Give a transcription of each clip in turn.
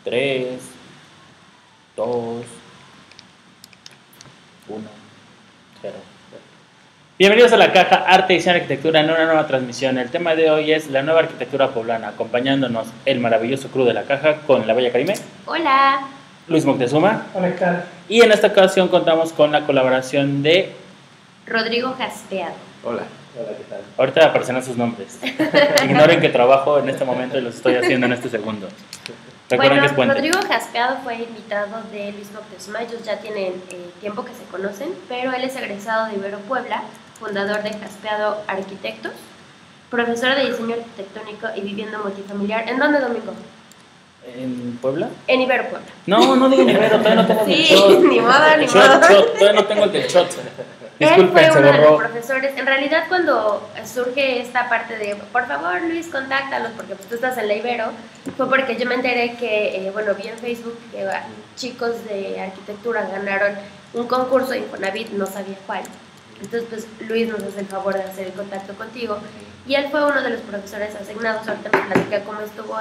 3, 2, 1, 0. Bienvenidos a la caja Arte, Diseño y Arquitectura en una nueva transmisión. El tema de hoy es la nueva arquitectura poblana, acompañándonos el maravilloso crew de la caja con la bella Karime. Hola. Luis Moctezuma. Hola, ¿qué tal? Y en esta ocasión contamos con la colaboración de Rodrigo Jaspeado. Hola, hola, ¿qué tal? Ahorita aparecerán sus nombres. Ignoren que trabajo en este momento y los estoy haciendo en este segundo. Recuerden que es puente. Rodrigo Jaspeado fue invitado de Luis Moctezuma. Ellos ya tienen tiempo que se conocen, pero él es egresado de Ibero Puebla, fundador de Jaspeado Arquitectos, profesor de diseño arquitectónico y vivienda multifamiliar. ¿En dónde, Domingo? ¿En Puebla? En Ibero Puebla. No digo Ibero, todavía no tengo el Sí, shot. ni modo, ni Shot, modo. todavía no tengo el del shot. Él Disculpen, fue se uno de los borró. profesores. En realidad, cuando surge esta parte de, por favor, Luis, contáctalos, porque pues, tú estás en la Ibero, fue porque yo me enteré que, vi en Facebook que chicos de arquitectura ganaron un concurso de Infonavit, no sabía cuál. Entonces, pues, Luis nos hace el favor de hacer el contacto contigo. Y él fue uno de los profesores asignados. Ahorita me platica cómo estuvo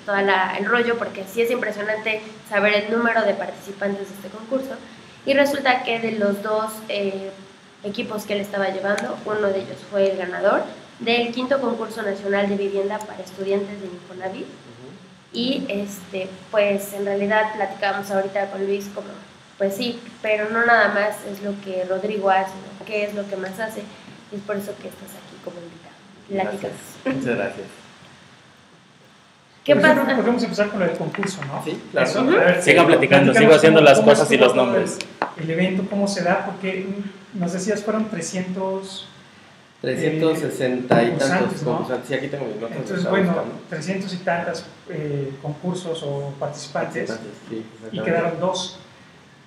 todo el rollo, porque sí es impresionante saber el número de participantes de este concurso. Y resulta que de los dos equipos que él estaba llevando, uno de ellos fue el ganador del 5º concurso nacional de vivienda para estudiantes de Infonavit. Y pues en realidad platicábamos ahorita con Luis como, pues sí, pero no nada más es lo que Rodrigo hace, ¿no? ¿Qué es lo que más hace? Y es por eso que estás aquí como invitado. Platícanos. Muchas gracias. ¿Qué Por pasa? ejemplo, podemos empezar con el concurso, ¿no? Sí, claro. Eso, a ver, Sigan platicando, sigo platícanos haciendo las cómo cosas y estuvo los todo nombres. El evento, cómo se da, porque nos decías fueron 300... 360 y concursantes, tantos ¿no? concursantes. Sí, aquí tengo mis notas. Entonces, estaba bueno, buscando. 300 y tantas concursos o participantes, Sí, y exactamente. quedaron dos.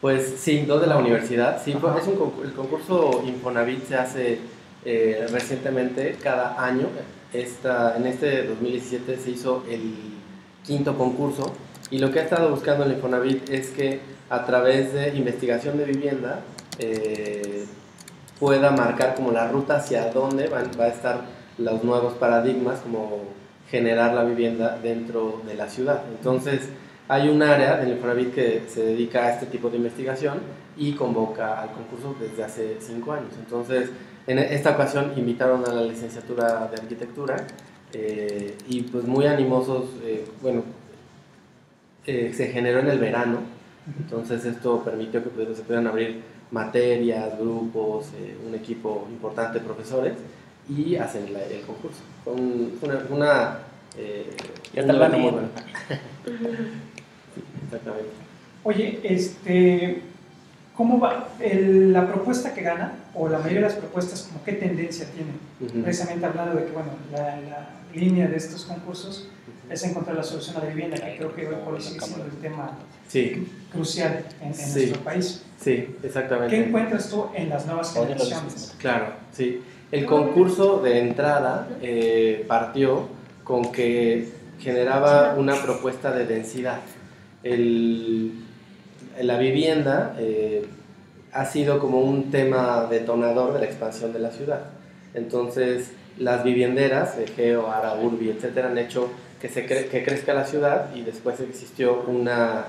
Pues sí, dos de la universidad. Sí, es el concurso Infonavit se hace recientemente, cada año. En este 2017 se hizo el 5º concurso, y lo que ha estado buscando el Infonavit es que a través de investigación de vivienda pueda marcar como la ruta hacia dónde va a estar los nuevos paradigmas, como generar la vivienda dentro de la ciudad. Entonces hay un área del Infonavit que se dedica a este tipo de investigación y convoca al concurso desde hace 5 años. Entonces, en esta ocasión invitaron a la licenciatura de arquitectura y pues muy animosos, se generó en el verano. Entonces esto permitió que se pudieran abrir materias, grupos, un equipo importante de profesores y hacen el concurso. Fue una Ya un te van evento a muy ir. bueno. Sí, exactamente. Oye, ¿cómo va la propuesta que gana, o la mayoría de las propuestas, como qué tendencia tienen? Precisamente hablando de que, bueno, la línea de estos concursos es encontrar la solución a la vivienda, que creo que hoy por hoy sigue siendo el tema Sí, crucial en Sí. nuestro país. sí, exactamente. ¿Qué encuentras tú en las nuevas generaciones? Claro, sí. El concurso de entrada partió con que generaba una propuesta de densidad. La vivienda ha sido como un tema detonador de la expansión de la ciudad. Entonces, las vivienderas, Geo, Ara, Urbi, etcétera, han hecho que crezca la ciudad, y después existió una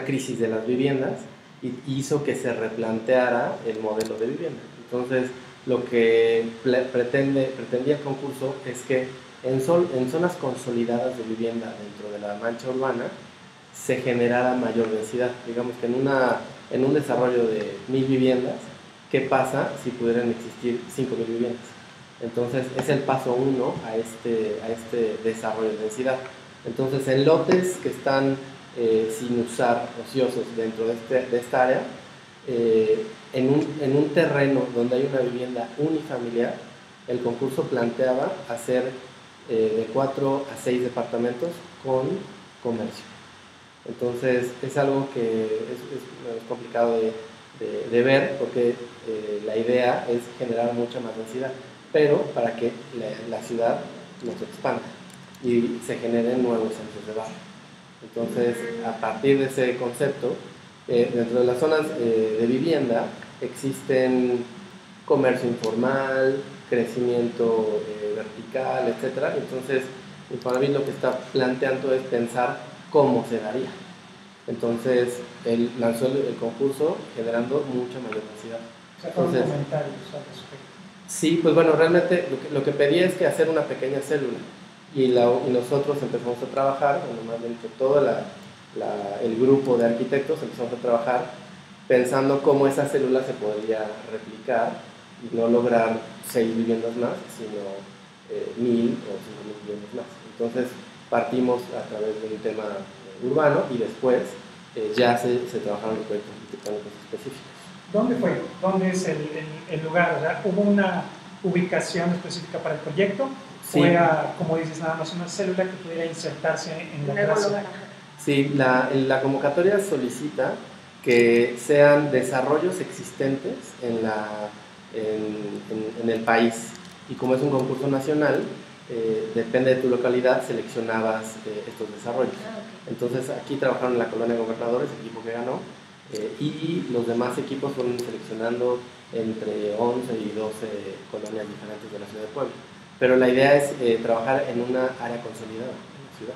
crisis de las viviendas y hizo que se replanteara el modelo de vivienda. Entonces, lo que pretendía el concurso es que en zonas consolidadas de vivienda dentro de la mancha urbana se generara mayor densidad. Digamos que en un desarrollo de 1000 viviendas, ¿qué pasa si pudieran existir 5000 viviendas? Entonces es el paso 1 a este desarrollo de densidad. Entonces, en lotes que están sin usar, ociosos dentro de esta área, en un terreno donde hay una vivienda unifamiliar, el concurso planteaba hacer de 4 a 6 departamentos con comercio. Entonces es algo que es complicado de ver, porque la idea es generar mucha más densidad, pero para que la ciudad no se expanda y se generen nuevos centros de barrio. Entonces, a partir de ese concepto, dentro de las zonas de vivienda existen comercio informal, crecimiento vertical, etc. Entonces, Infonavit lo que está planteando es pensar cómo se daría. Entonces, él lanzó el concurso generando mucha mayor densidad. O sea, fueron comentarios al respecto. Sí, pues bueno, realmente lo que pedía es que hacer una pequeña célula y nosotros empezamos a trabajar, bueno, más bien que todo el grupo de arquitectos empezamos a trabajar pensando cómo esa célula se podría replicar y no lograr 6 viviendas más, sino 1000 o 5000 viviendas más. Entonces partimos a través de un tema urbano y después ya se trabajaron los proyectos arquitectónicos específicos. ¿Dónde fue? ¿Dónde es el lugar? O sea, ¿hubo una ubicación específica para el proyecto? Sí. ¿O era, como dices, nada más una célula que pudiera insertarse en la plaza? Sí, la convocatoria solicita que sean desarrollos existentes en el país. Y como es un concurso nacional, depende de tu localidad, seleccionabas estos desarrollos. Entonces aquí trabajaron en la colonia Gobernadores, el equipo que ganó, y los demás equipos fueron seleccionando entre 11 y 12 colonias diferentes de la ciudad de Puebla. Pero la idea es trabajar en una área consolidada en la ciudad,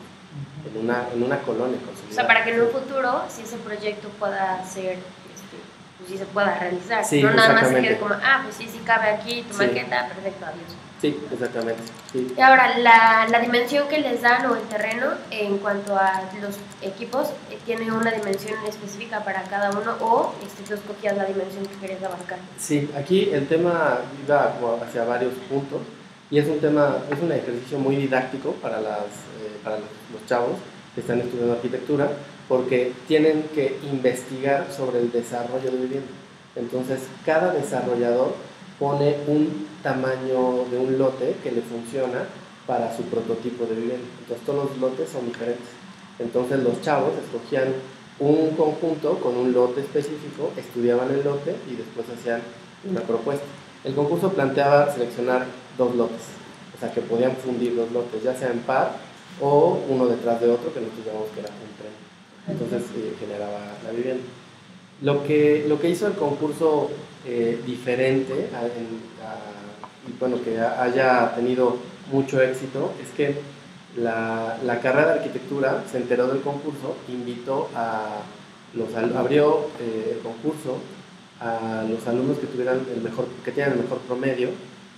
en una colonia consolidada. O sea, para que en un futuro, si ese proyecto pueda ser, pues sí se pueda realizar. Sí, no nada más se quede como, pues sí cabe aquí, tu maqueta, perfecto, adiós. Sí, exactamente. Sí. Y ahora, la dimensión que les dan o el terreno en cuanto a los equipos, ¿tiene una dimensión específica para cada uno o tú escogías la dimensión que querías abarcar? Sí, aquí el tema iba hacia varios puntos y es un ejercicio muy didáctico para los chavos que están estudiando arquitectura porque tienen que investigar sobre el desarrollo de vivienda. Entonces, cada desarrollador pone un tamaño de un lote que le funciona para su prototipo de vivienda. Entonces todos los lotes son diferentes. Entonces los chavos escogían un conjunto con un lote específico, estudiaban el lote y después hacían una propuesta. El concurso planteaba seleccionar 2 lotes, o sea que podían fundir 2 lotes, ya sea en par o uno detrás de otro, que nosotros llamamos que era un tren. Entonces generaba la vivienda. Lo que hizo el concurso diferente y bueno, que haya tenido mucho éxito es que la carrera de arquitectura se enteró del concurso, invitó abrió el concurso a los alumnos que tienen el mejor promedio,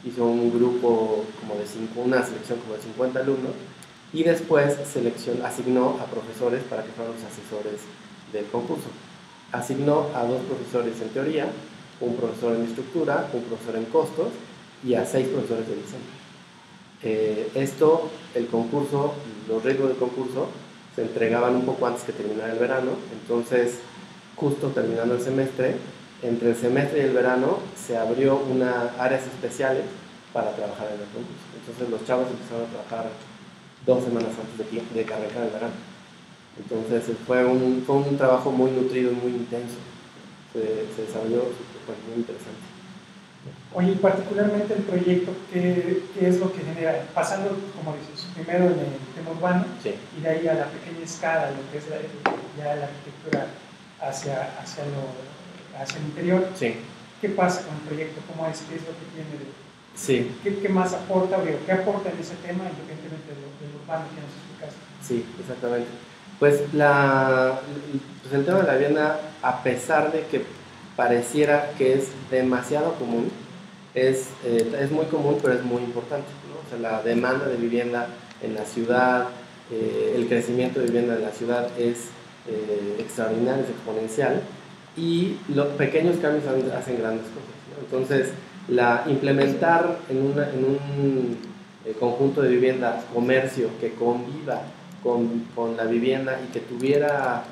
hizo un grupo como una selección como de 50 alumnos y después asignó a profesores para que fueran los asesores del concurso. Asignó a 2 profesores en teoría, un profesor en estructura, un profesor en costos y a 6 profesores de diseño. El concurso, los riesgos del concurso se entregaban un poco antes que terminara el verano, entonces justo terminando el semestre, entre el semestre y el verano se abrió áreas especiales para trabajar en el concurso. Entonces los chavos empezaron a trabajar 2 semanas antes de que arrancara el verano. Entonces fue un trabajo muy nutrido y muy intenso. Se desarrolló muy interesante. Oye, particularmente el proyecto, ¿qué es lo que genera? Pasando, como dices, primero en el tema urbano, sí, y de ahí a la pequeña escala, lo que es ya la arquitectura hacia el interior. Sí. ¿Qué pasa con el proyecto? ¿Cómo es? ¿Qué es lo que tiene sí. ¿Qué más aporta? ¿Qué aporta en ese tema, independientemente de lo urbano que nos explicaste? Sí, exactamente. Pues el tema de la vivienda, a pesar de que pareciera que es demasiado común, es muy común, pero es muy importante, ¿no? O sea, la demanda de vivienda en la ciudad, el crecimiento de vivienda en la ciudad es extraordinario, es exponencial, y los pequeños cambios hacen grandes cosas, ¿no? Entonces, implementar en un conjunto de viviendas comercio que conviva con la vivienda y que tuviera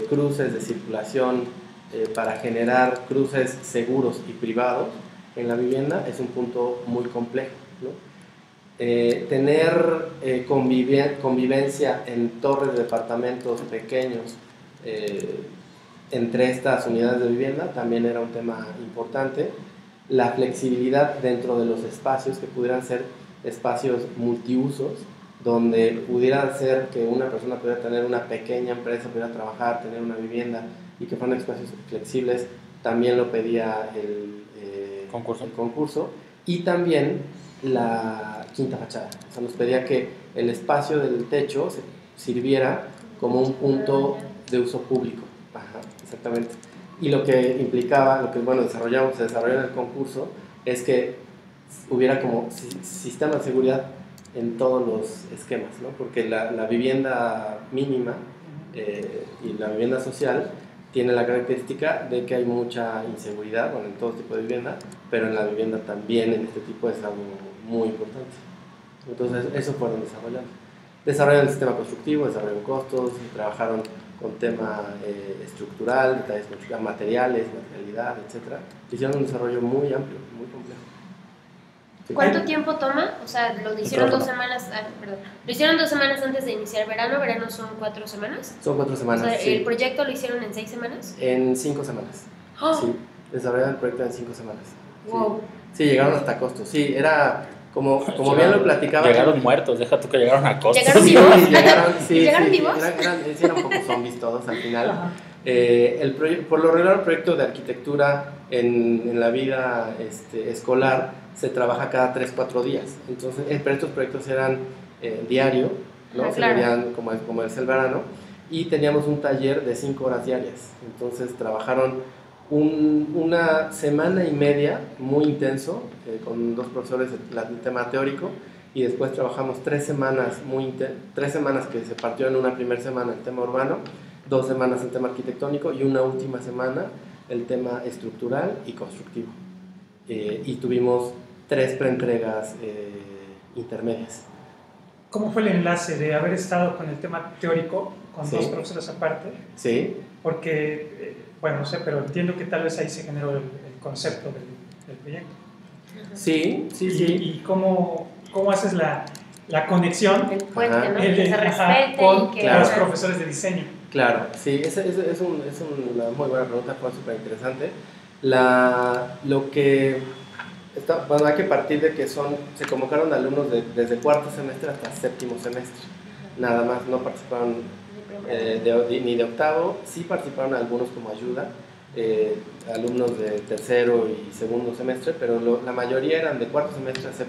cruces de circulación para generar cruces seguros y privados en la vivienda es un punto muy complejo, ¿no? Tener convivencia en torres de departamentos pequeños entre estas unidades de vivienda también era un tema importante. La flexibilidad dentro de los espacios, que pudieran ser espacios multiusos, donde pudiera ser que una persona pudiera tener una pequeña empresa, pudiera trabajar, tener una vivienda y que fueran espacios flexibles, también lo pedía el concurso. Y también la quinta fachada, o sea, nos pedía que el espacio del techo sirviera como un punto de uso público. Ajá, exactamente. Y lo que implicaba, lo que se desarrolló en el concurso, es que hubiera como sistema de seguridad en todos los esquemas, ¿no? Porque la vivienda mínima y la vivienda social tiene la característica de que hay mucha inseguridad, bueno, en todo tipo de vivienda, pero en la vivienda también, en este tipo, es algo muy importante. Entonces, eso fueron desarrollando. Desarrollaron el sistema constructivo, desarrollaron costos, trabajaron con tema estructural, detalles materiales, materialidad, etc. Hicieron un desarrollo muy amplio, muy complejo. Sí. ¿Cuánto tiempo toma? O sea, lo hicieron 2 semanas, lo hicieron 2 semanas antes de iniciar verano. ¿Verano son 4 semanas? Son 4 semanas, O sea, sí. ¿el proyecto lo hicieron en 6 semanas? En 5 semanas. ¡Oh! Sí, desarrollaron el proyecto en 5 semanas. Wow. Sí, llegaron hasta costos. Sí, era como bien lo platicaba. Llegaron muertos, deja tú que llegaron a costos. ¿Llegaron Sí, vivos? llegaron vivos? Eran un poco zombies todos al final. Por lo regular, el proyecto de arquitectura en la vida escolar se trabaja cada 3-4 días. Entonces, pero estos proyectos eran diario, ¿no? Se veían como es el verano, y teníamos un taller de 5 horas diarias. Entonces, trabajaron una semana y media muy intenso con 2 profesores del tema teórico, y después trabajamos 3 semanas 3 semanas que se partió en una primera semana el tema urbano, 2 semanas el tema arquitectónico y una última semana el tema estructural y constructivo. Y tuvimos 3 preentregas intermedias. ¿Cómo fue el enlace de haber estado con el tema teórico, con 2 profesores aparte? Sí. Porque, bueno, no sé, pero entiendo que tal vez ahí se generó el concepto del proyecto. Sí. ¿Y cómo haces la conexión? El puente, ¿no? Que se respete con y que... los profesores de diseño. Claro, sí, es una muy buena pregunta, fue súper interesante. Hay que partir de que se convocaron alumnos desde 4º semestre hasta 7º semestre, nada más, no participaron ni de 8º, sí participaron algunos como ayuda, alumnos de 3º y 2º semestre, pero la mayoría eran de 4º semestre a 7º.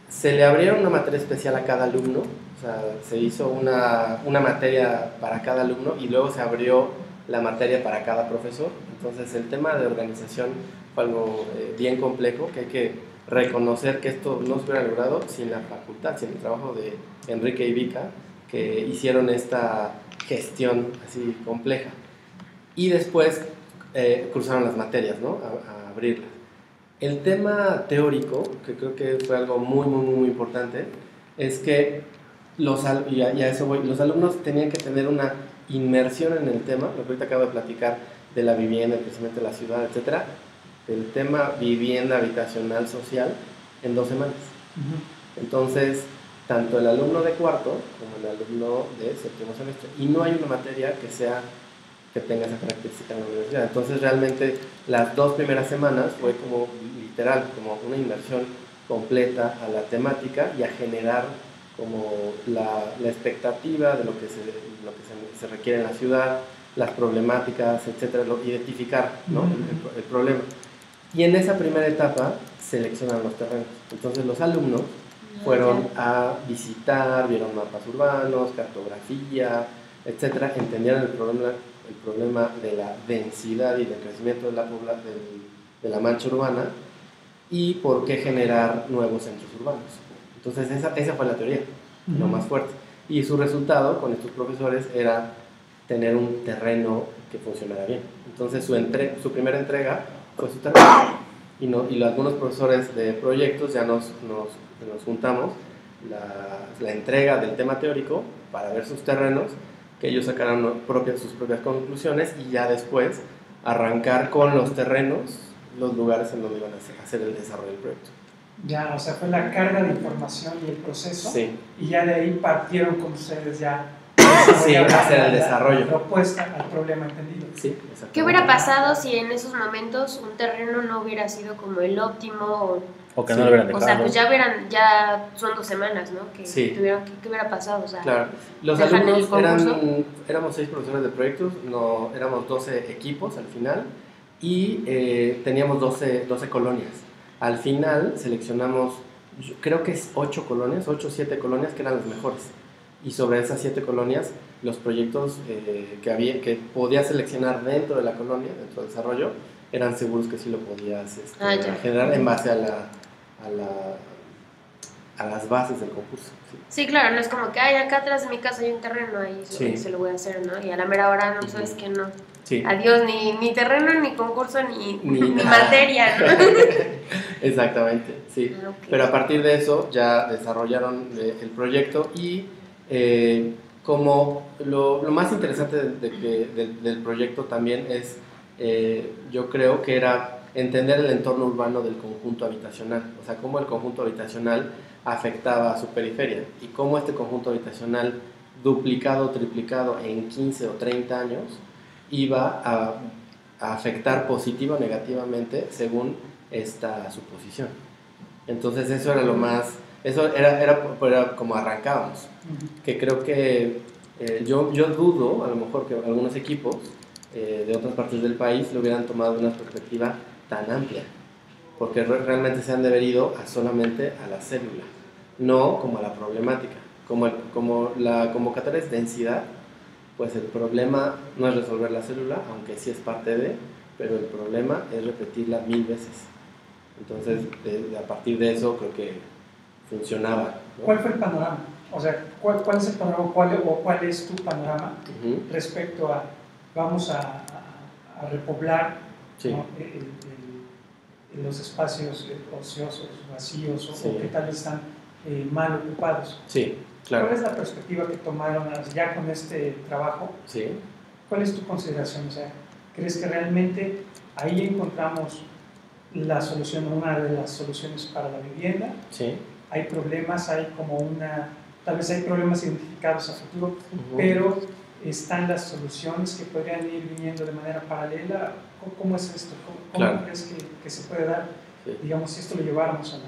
Se le abrieron una materia especial a cada alumno, o sea, se hizo una materia para cada alumno y luego se abrió la materia para cada profesor. Entonces el tema de organización fue algo bien complejo, que hay que reconocer que esto no se hubiera logrado sin la facultad, sin el trabajo de Enrique y Vika, que hicieron esta gestión así compleja. Y después cruzaron las materias, ¿no? A abrirlas. El tema teórico, que creo que fue algo muy importante, es que los alumnos tenían que tener una inmersión en el tema, lo que ahorita acabo de platicar de la vivienda, el crecimiento de la ciudad, etc. El tema vivienda habitacional social en 2 semanas. Entonces, tanto el alumno de 4º como el alumno de 7º semestre. Y no hay una materia que tenga esa característica en la universidad. Entonces, realmente, las 2 primeras semanas fue como literal, como una inversión completa a la temática y a generar como la expectativa de lo que se requiere en la ciudad, las problemáticas, etcétera, identificar, ¿no? el problema. Y en esa primera etapa seleccionan los terrenos. Entonces los alumnos fueron a visitar, vieron mapas urbanos, cartografía, etcétera, entendieron el problema de la densidad y del crecimiento de la mancha urbana y por qué generar nuevos centros urbanos. Entonces esa fue la teoría, lo más fuerte. Y su resultado con estos profesores era tener un terreno que funcionara bien. Entonces su primera entrega fue su terreno. Y algunos profesores de proyectos ya nos juntamos la entrega del tema teórico para ver sus terrenos, que ellos sacaran sus propias conclusiones y ya después arrancar con los terrenos los lugares en donde iban a hacer el desarrollo del proyecto. Ya, o sea, fue la carga de información y el proceso, sí. Y ya de ahí partieron con ustedes ya hacer el desarrollo. La propuesta al problema entendido. Sí, ¿Qué hubiera pasado si en esos momentos un terreno no hubiera sido como el óptimo o que no lo hubieran dejado? O sea, pues ya son 2 semanas, ¿no? Que sí. ¿Qué hubiera pasado? O sea, claro. Los alumnos éramos 6 profesores de proyectos, éramos 12 equipos al final y teníamos 12 colonias. Al final seleccionamos, creo que es 8 o 7 colonias que eran las mejores. y sobre esas 7 colonias los proyectos que podías seleccionar dentro de la colonia, dentro del desarrollo, eran seguros que sí lo podías generar en base a las bases del concurso. Sí, claro, no es como que, acá atrás de mi casa hay un terreno, ahí se lo voy a hacer, ¿no? Y a la mera hora, no, sabes que no. Sí. Adiós, ni terreno, ni concurso, ni materia, ¿no? Exactamente, sí. Okay. Pero a partir de eso ya desarrollaron el proyecto y como lo más interesante del proyecto también es, yo creo que era entender el entorno urbano del conjunto habitacional, o sea, cómo el conjunto habitacional afectaba a su periferia y cómo este conjunto habitacional duplicado o triplicado en 15 o 30 años iba a afectar positiva o negativamente según esta suposición. Entonces eso era lo más, eso era como arrancábamos, que creo que yo dudo a lo mejor que algunos equipos de otras partes del país lo hubieran tomado una perspectiva tan amplia, porque realmente se han debido solamente a la célula, no como a la problemática. Como la convocatoria es densidad, pues el problema no es resolver la célula, aunque sí es parte de, pero el problema es repetirla 1000 veces. Entonces, a partir de eso creo que funcionaba, ¿no? ¿Cuál fue el panorama? O sea, ¿cuál es el panorama cuál es tu panorama respecto a vamos a repoblar, sí, ¿no? Los espacios ociosos, vacíos o que tal vez están mal ocupados? Sí, claro. ¿Cuál es la perspectiva que tomaron ya con este trabajo? Sí. ¿Cuál es tu consideración? O sea, ¿crees que realmente ahí encontramos la solución, una de las soluciones para la vivienda? Sí. Hay problemas, tal vez hay problemas identificados a futuro, pero están las soluciones que podrían ir viniendo de manera paralela. ¿Cómo es esto? ¿Cómo crees que se puede dar, digamos, si esto lo lleváramos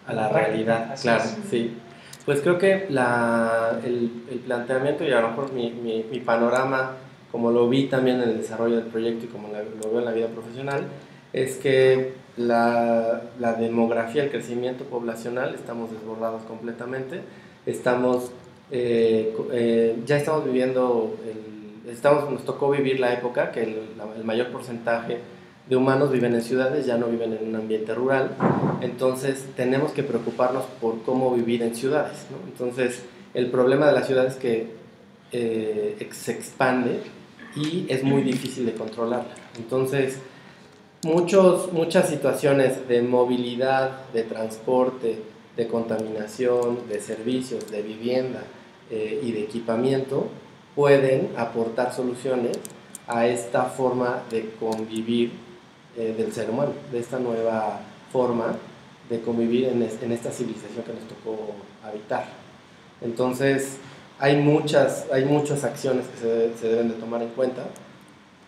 a la realidad? Claro, sí. Pues creo que el planteamiento y a lo mejor mi panorama, como lo vi también en el desarrollo del proyecto y como lo veo en la vida profesional, es que la demografía, el crecimiento poblacional, estamos desbordados completamente. Ya estamos viviendo, nos tocó vivir la época que el mayor porcentaje de humanos viven en ciudades, ya no viven en un ambiente rural. Entonces tenemos que preocuparnos por cómo vivir en ciudades, ¿no? Entonces el problema de la ciudad es que se expande y es muy difícil de controlarla. Entonces muchas situaciones de movilidad, de transporte, de contaminación, de servicios, de vivienda y de equipamiento pueden aportar soluciones a esta forma de convivir del ser humano, de esta nueva forma de convivir en esta civilización que nos tocó habitar. Entonces hay muchas acciones que se deben de tomar en cuenta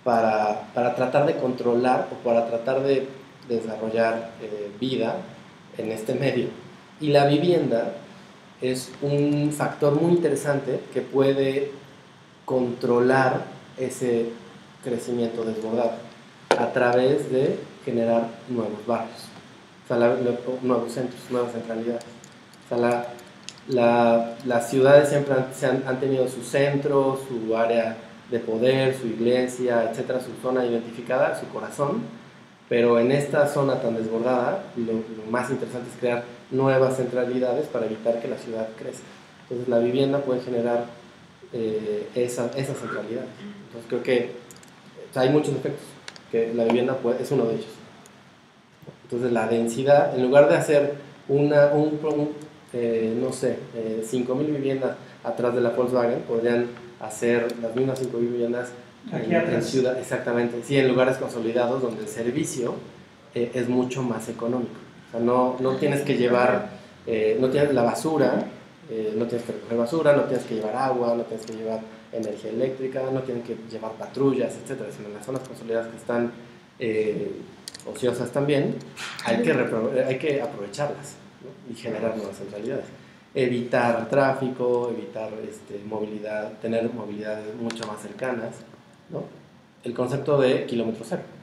para tratar de controlar o para tratar de desarrollar vida en este medio. Y la vivienda es un factor muy interesante que puede controlar ese crecimiento desbordado a través de generar nuevos barrios, o sea, nuevos centros, nuevas centralidades. O sea, las ciudades siempre han tenido su centro, su área de poder, su iglesia, etcétera, su zona identificada, su corazón, pero en esta zona tan desbordada lo más interesante es crear nuevas centralidades para evitar que la ciudad crezca. Entonces la vivienda puede generar esas centralidades. Entonces creo que hay muchos efectos, que la vivienda es uno de ellos. Entonces la densidad, en lugar de hacer 5.000 viviendas atrás de la Volkswagen, podrían hacer las mismas 5.000 viviendas en ciudad, exactamente, sí, en lugares consolidados donde el servicio es mucho más económico. O sea, no tienes que llevar, no tienes la basura, no tienes que recoger basura, no tienes que llevar agua, no tienes que llevar energía eléctrica, no tienes que llevar patrullas, etcétera. Sino en las zonas consolidadas que están ociosas también, hay que aprovecharlas, ¿no? Y generar nuevas centralidades. Evitar tráfico, evitar movilidad, tener movilidades mucho más cercanas, ¿no? El concepto de kilómetro cero, ¿no?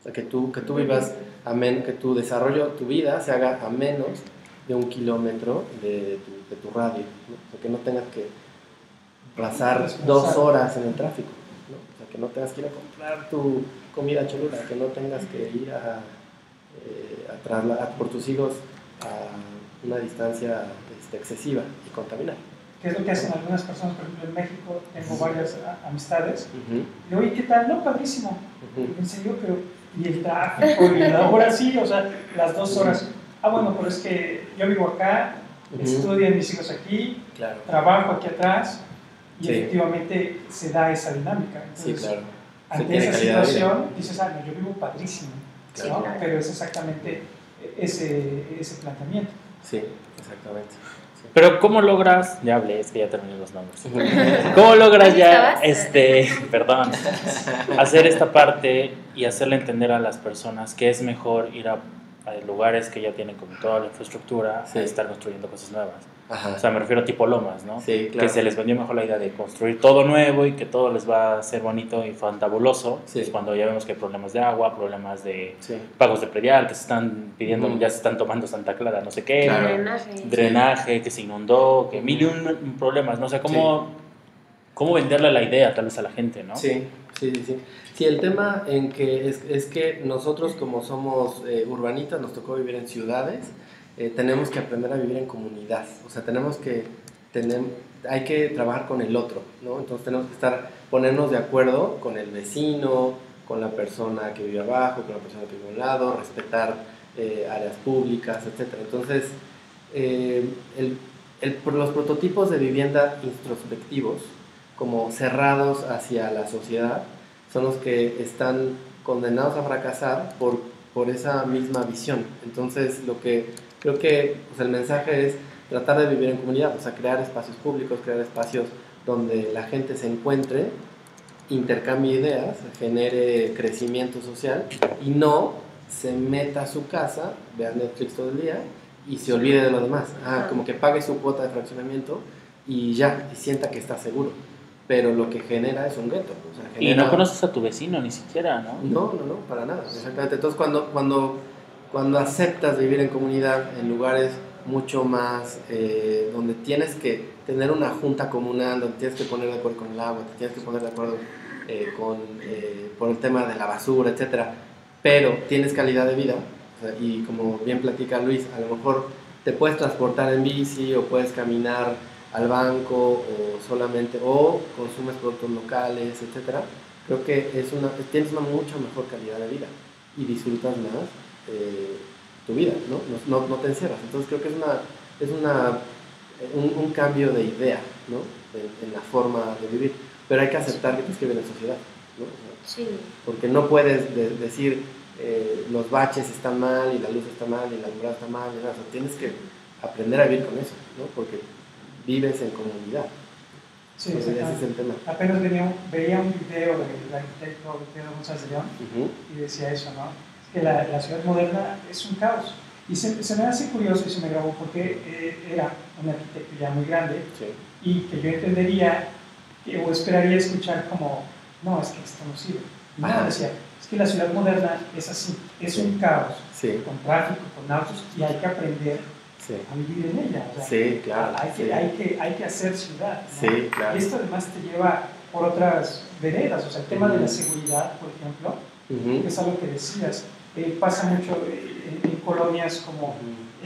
O sea, que tú vivas, que tu desarrollo, tu vida se haga a menos de 1 kilómetro de tu radio, ¿no? O sea, que no tengas que pasar 2 horas en el tráfico, ¿no? O sea, que no tengas que ir a comprar tu comida cholula, que no tengas que ir a trasladar por tus hijos a una distancia excesiva y contaminar. Que es lo que hacen algunas personas. Por ejemplo, en México tengo varias amistades. Y digo, oye, ¿qué tal? No, padrísimo. En serio, pero y el tráfico, y la hora sí, o sea, las 2 horas. Ah, bueno, pero es que yo vivo acá, estudian mis hijos aquí, claro, trabajo aquí atrás, y efectivamente se da esa dinámica. Entonces, sí, claro. Ante esa situación, dices, ah, no, yo vivo padrísimo, Sí, ¿no? claro. Pero es exactamente ese planteamiento. Sí, exactamente. Sí. Pero ¿cómo logras, ya hablé, es que ya terminé los nombres, ¿cómo logras ya, perdón, hacer esta parte y hacerle entender a las personas que es mejor ir a lugares que ya tienen como toda la infraestructura, sí, a estar construyendo cosas nuevas? Ajá. O sea, me refiero a tipo lomas, ¿no? Sí, claro. Que se les vendió mejor la idea de construir todo nuevo y que todo les va a ser bonito y fantabuloso. Sí. Pues cuando ya vemos que hay problemas de agua, problemas de sí, pagos de predial, que se están pidiendo, ya se están tomando Santa Clara, no sé qué. Claro. Drenaje, que se inundó, que mil y un problemas, ¿no? O sea, ¿cómo venderle la idea tal vez a la gente, ¿no? Sí, sí, sí, sí. Sí, el tema en que es que nosotros como somos urbanitas, nos tocó vivir en ciudades, tenemos que aprender a vivir en comunidad. O sea, hay que trabajar con el otro, ¿no? Entonces tenemos que ponernos de acuerdo con el vecino, con la persona que vive abajo, con la persona que vive a un lado, respetar áreas públicas, etc. Entonces, los prototipos de vivienda introspectivos, como cerrados hacia la sociedad, son los que están condenados a fracasar por esa misma visión. Entonces, creo que el mensaje es tratar de vivir en comunidad, o sea, crear espacios públicos, crear espacios donde la gente se encuentre, intercambie ideas, genere crecimiento social y no se meta a su casa, vea Netflix todo el día y se olvide de lo demás. Como que pague su cuota de fraccionamiento y ya, y sienta que está seguro. Pero lo que genera es un gueto. O sea, y no conoces a tu vecino ni siquiera, ¿no? No, para nada. Exactamente. Entonces, cuando aceptas vivir en comunidad, en lugares mucho más donde tienes que tener una junta comunal, donde tienes que poner de acuerdo con el agua, te tienes que poner de acuerdo por el tema de la basura, etcétera, pero tienes calidad de vida, o sea, y como bien platica Luis, a lo mejor te puedes transportar en bici o puedes caminar al banco o consumes productos locales, etcétera. Creo que tienes una mucha mejor calidad de vida y disfrutas más tu vida, no te encierras. Entonces creo que es un cambio de idea, ¿no? en la forma de vivir, pero hay que aceptar que tienes que vivir en sociedad, ¿no? O sea, sí. Porque no puedes decir los baches están mal y la luz está mal y la alumbrado está mal, o sea, tienes que aprender a vivir con eso, ¿no? Porque vives en comunidad. Sí, ese es el tema. Apenas veía un video del arquitecto Pedro González de León y decía eso, ¿no? Es que la ciudad moderna es un caos. Y se me hace curioso y se me grabó porque era un arquitecto ya muy grande y que yo entendería o esperaría escuchar como, no, es que esto no sirve. Y no, decía, es que la ciudad moderna es así, es un caos, con tráfico, con autos, y hay que aprender a vivir en ella. O sea, claro. Hay que hacer ciudad, ¿no? Sí, claro. Y esto además te lleva por otras veredas, o sea, el tema de la seguridad, por ejemplo, es algo que decías, pasa mucho en colonias como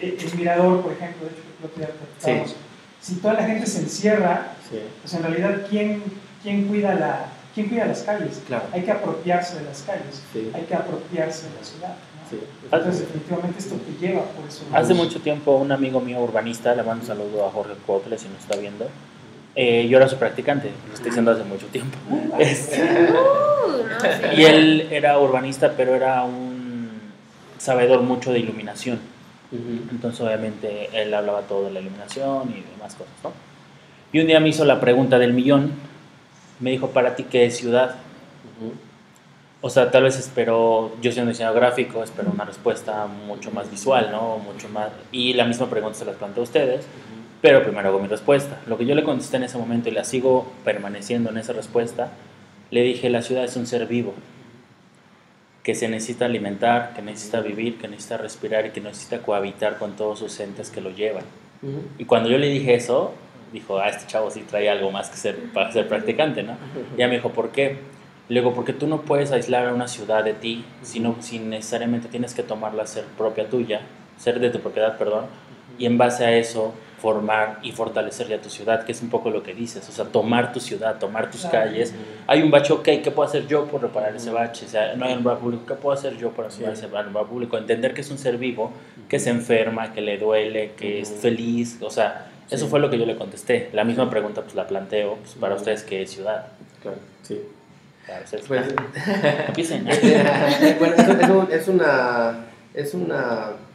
el Mirador, por ejemplo, de hecho, lo que ya platicamos. Si toda la gente se encierra, pues en realidad, ¿quién cuida las calles? Claro. Hay que apropiarse de las calles, hay que apropiarse de la ciudad, ¿no? Sí. Entonces, definitivamente esto te lleva por eso. Hace mucho tiempo un amigo mío urbanista, le mando un saludo a Jorge Cotle si nos está viendo, yo era su practicante, lo estoy diciendo hace mucho tiempo. Y él era urbanista, pero era un sabedor mucho de iluminación. Entonces obviamente él hablaba todo de la iluminación y demás cosas, ¿no? Y un día me hizo la pregunta del millón, me dijo, ¿para ti qué es ciudad? O sea, tal vez yo siendo diseñador gráfico, espero una respuesta mucho más visual, ¿no? Mucho más, y la misma pregunta se las planteo a ustedes, pero primero hago mi respuesta. Lo que yo le contesté en ese momento y la sigo permaneciendo en esa respuesta, le dije, la ciudad es un ser vivo, que se necesita alimentar, que necesita vivir, que necesita respirar y que necesita cohabitar con todos sus entes que lo llevan. Y cuando yo le dije eso, dijo, este chavo sí trae algo más que ser, para ser practicante, ¿no? Y ella me dijo, ¿por qué? Luego, porque tú no puedes aislar a una ciudad de ti, sino sin necesariamente tienes que tomarla a ser propia tuya, ser de tu propiedad, perdón, y en base a eso formar y fortalecer ya tu ciudad, que es un poco lo que dices, o sea, tomar tu ciudad, tomar tus calles. Hay un bache, ok, ¿qué puedo hacer yo por reparar ese bache? O sea, no hay alumbrado público, ¿qué puedo hacer yo para reparar ese alumbrado público? Entender que es un ser vivo, que se enferma, que le duele, que es feliz, o sea, eso fue lo que yo le contesté. La misma pregunta pues la planteo pues, para ustedes, ¿qué es ciudad? Claro, sí. Para ustedes, pues, empiecen. Bueno,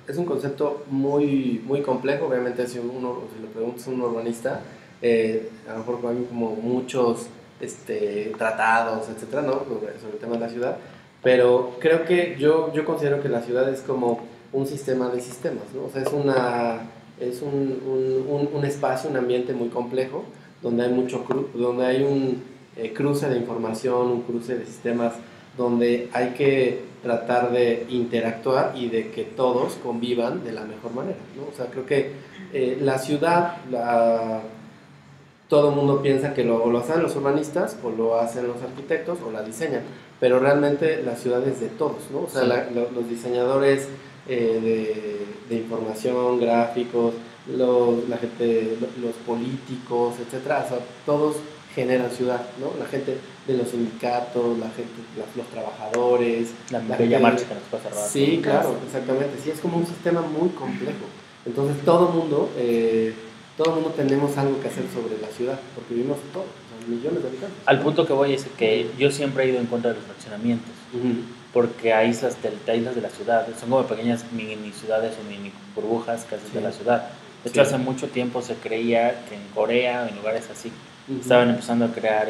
es un concepto muy, muy complejo. Obviamente, si le preguntas a un urbanista, a lo mejor hay como muchos tratados, etcétera, ¿no? sobre el tema de la ciudad. Pero creo que yo considero que la ciudad es como un sistema de sistemas, ¿no? O sea, es un espacio, un ambiente muy complejo, donde hay un cruce de información, un cruce de sistemas, donde hay que tratar de interactuar y de que todos convivan de la mejor manera, ¿no? O sea, creo que la ciudad, todo el mundo piensa que lo hacen los urbanistas o lo hacen los arquitectos o la diseñan, pero realmente la ciudad es de todos, ¿no? O sea, los diseñadores de información, gráficos, la gente, los políticos, etcétera, o sea, todos generan ciudad, ¿no? La gente de los sindicatos, los trabajadores, la bella marcha que nos pasa a sí, claro, exactamente, sí, es como un sistema muy complejo. Entonces todo mundo tenemos algo que hacer sobre la ciudad, porque vivimos todos, o sea, millones de habitantes. Al punto que voy es que yo siempre he ido en contra de los fraccionamientos, porque aíslas de la ciudad, son como pequeñas mini ciudades o mini burbujas que haces de la ciudad. De hecho, hace mucho tiempo se creía que en Corea, en lugares así, estaban empezando a crear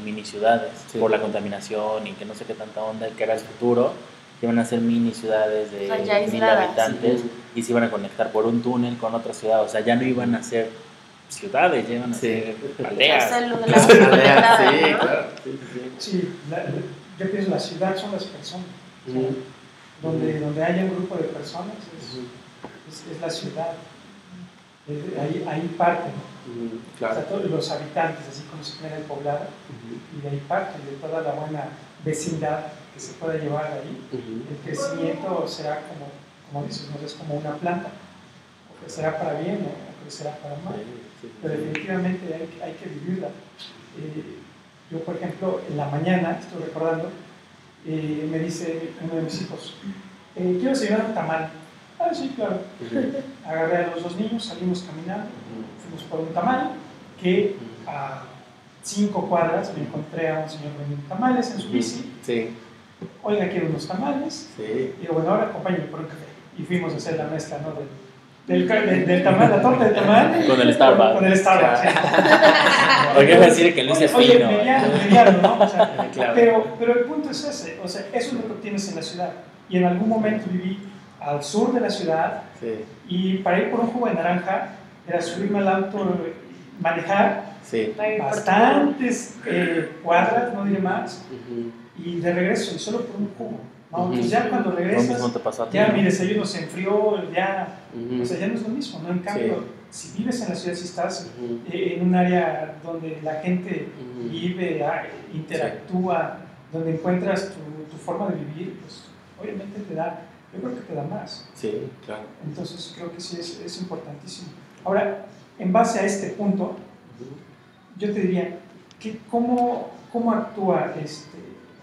mini ciudades por la contaminación y que no sé qué tanta onda, que era el futuro, que iban a ser mini ciudades de 1000 habitantes y se iban a conectar por un túnel con otra ciudad, o sea, ya no iban a ser ciudades, ya iban a ser aldeas. Sí, claro. Sí, yo pienso la ciudad son las personas, o sea, donde haya un grupo de personas es la ciudad. Ahí parte, ¿no? Claro. O sea, todos los habitantes, así como se genera el poblado, y de ahí parte, de toda la buena vecindad que se pueda llevar ahí. El crecimiento será como dices, no es como una planta, o crecerá para bien o crecerá para mal, pero definitivamente hay que vivirla. Yo, por ejemplo, en la mañana, estoy recordando, me dice uno de mis hijos, quiero desayunar un tamal. Ah, sí, claro. Agarré a los dos niños, salimos caminando, fuimos por un tamal, que a 5 cuadras me encontré a un señor vendiendo tamales en su bici. Sí. Oiga, quiero unos tamales. Sí. Y digo, bueno, ahora acompáñame por un café. Y fuimos a hacer la mezcla, ¿no? Del tamal, la torta de tamal. Con el Starbucks. Con el Starbucks, sí. Porque es decir que Luis es fino. Oye, mediano, ¿no? O sea, claro. pero el punto es ese, o sea, eso es lo que obtienes en la ciudad. Y en algún momento viví al sur de la ciudad, y para ir por un jugo de naranja era subirme al auto, manejar bastantes cuadras, no diré más, y de regreso, y solo por un jugo, ¿no? Entonces ya cuando regresas, ya mi desayuno se enfrió, ya, o sea, ya no es lo mismo, ¿no? En cambio, si vives en la ciudad, si estás en un área donde la gente vive, interactúa, donde encuentras tu forma de vivir, pues obviamente yo creo que te da más. Sí, claro. Entonces creo que sí es importantísimo. Ahora, en base a este punto, yo te diría, ¿cómo actúa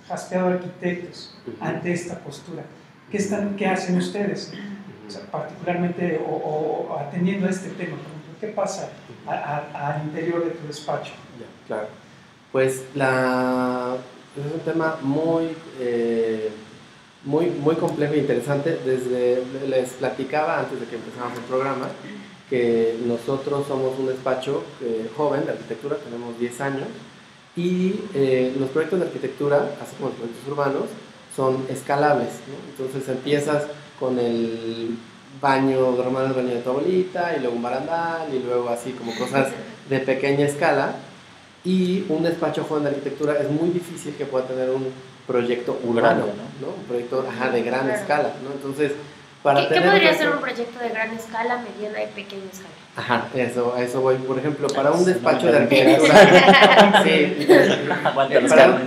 Jaspeado Arquitectos ante esta postura? ¿Qué hacen ustedes? O sea, particularmente o atendiendo a este tema, por ejemplo, ¿qué pasa al interior de tu despacho? Ya, claro. Pues es un tema muy complejo e interesante. Les platicaba antes de que empezáramos el programa que nosotros somos un despacho joven de arquitectura, tenemos 10 años y los proyectos de arquitectura, así como los proyectos urbanos, son escalables, ¿no? Entonces empiezas con el baño de tu abuelita y luego un barandal y luego así como cosas de pequeña escala, y un despacho joven de arquitectura es muy difícil que pueda tener un proyecto urbano, ¿no? Un proyecto de gran escala, ¿no? Entonces ¿Qué podría ser un proyecto de gran escala, mediana y pequeña escala? Ajá, a eso voy. Por ejemplo, para un despacho de arquitectura, sí,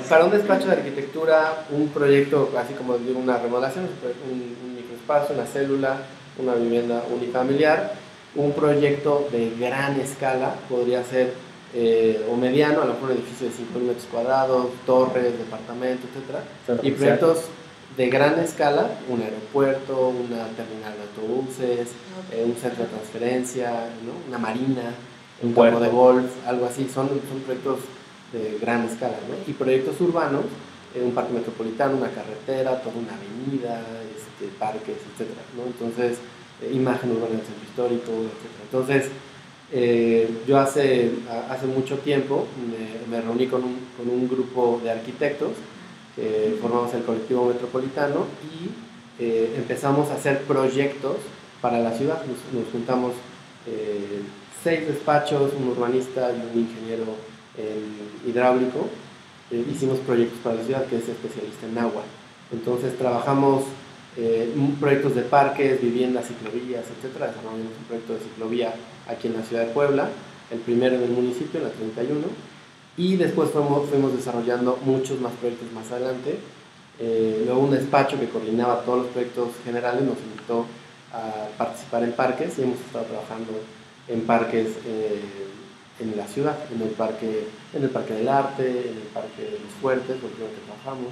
para un despacho de arquitectura, un proyecto, así como digo, una remodelación, un microespacio, una célula, una vivienda unifamiliar, un proyecto de gran escala podría ser o mediano, a lo mejor un edificio de 5.000 metros cuadrados, torres, departamentos, etc. Y proyectos de gran escala, un aeropuerto, una terminal de autobuses, un centro de transferencia, ¿no? Una marina, un campo de golf, algo así. Son proyectos de gran escala, ¿no? Y proyectos urbanos, un parque metropolitano, una carretera, toda una avenida, parques, etc., ¿no? Entonces, imagen urbana del centro histórico, etc. Entonces, yo hace mucho tiempo me reuní con un grupo de arquitectos, formamos el colectivo metropolitano y empezamos a hacer proyectos para la ciudad. Nos juntamos 6 despachos, un urbanista y un ingeniero hidráulico. Hicimos proyectos para la ciudad, que es especialista en agua. Entonces trabajamos proyectos de parques, viviendas, ciclovías, etc. Desarrollamos un proyecto de ciclovía aquí en la ciudad de Puebla, el primero en el municipio, en la 31. Y después fuimos desarrollando muchos más proyectos más adelante. Luego un despacho que coordinaba todos los proyectos generales nos invitó a participar en parques y hemos estado trabajando en parques en la ciudad, en el parque del Arte, en el parque de los Fuertes, porque es lo que trabajamos,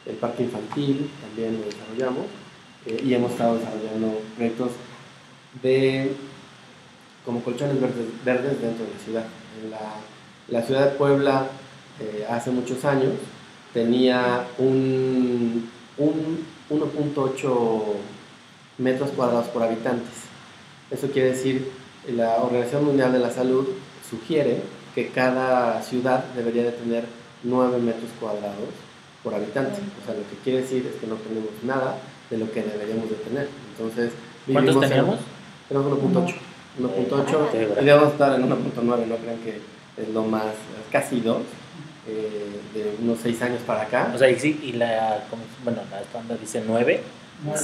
el parque infantil también lo desarrollamos y hemos estado desarrollando proyectos como colchones verdes dentro de la ciudad. La ciudad de Puebla hace muchos años tenía un 1.8 metros cuadrados por habitantes. Eso quiere decir, la Organización Mundial de la Salud sugiere que cada ciudad debería de tener 9 metros cuadrados por habitante. O sea, lo que quiere decir es que no tenemos nada de lo que deberíamos de tener. Entonces, ¿cuántos teníamos? Tenemos 1.8 y debemos estar en 1.9, no crean que es lo más, casi 2, de unos 6 años para acá. O sea, y la estándar dice 9.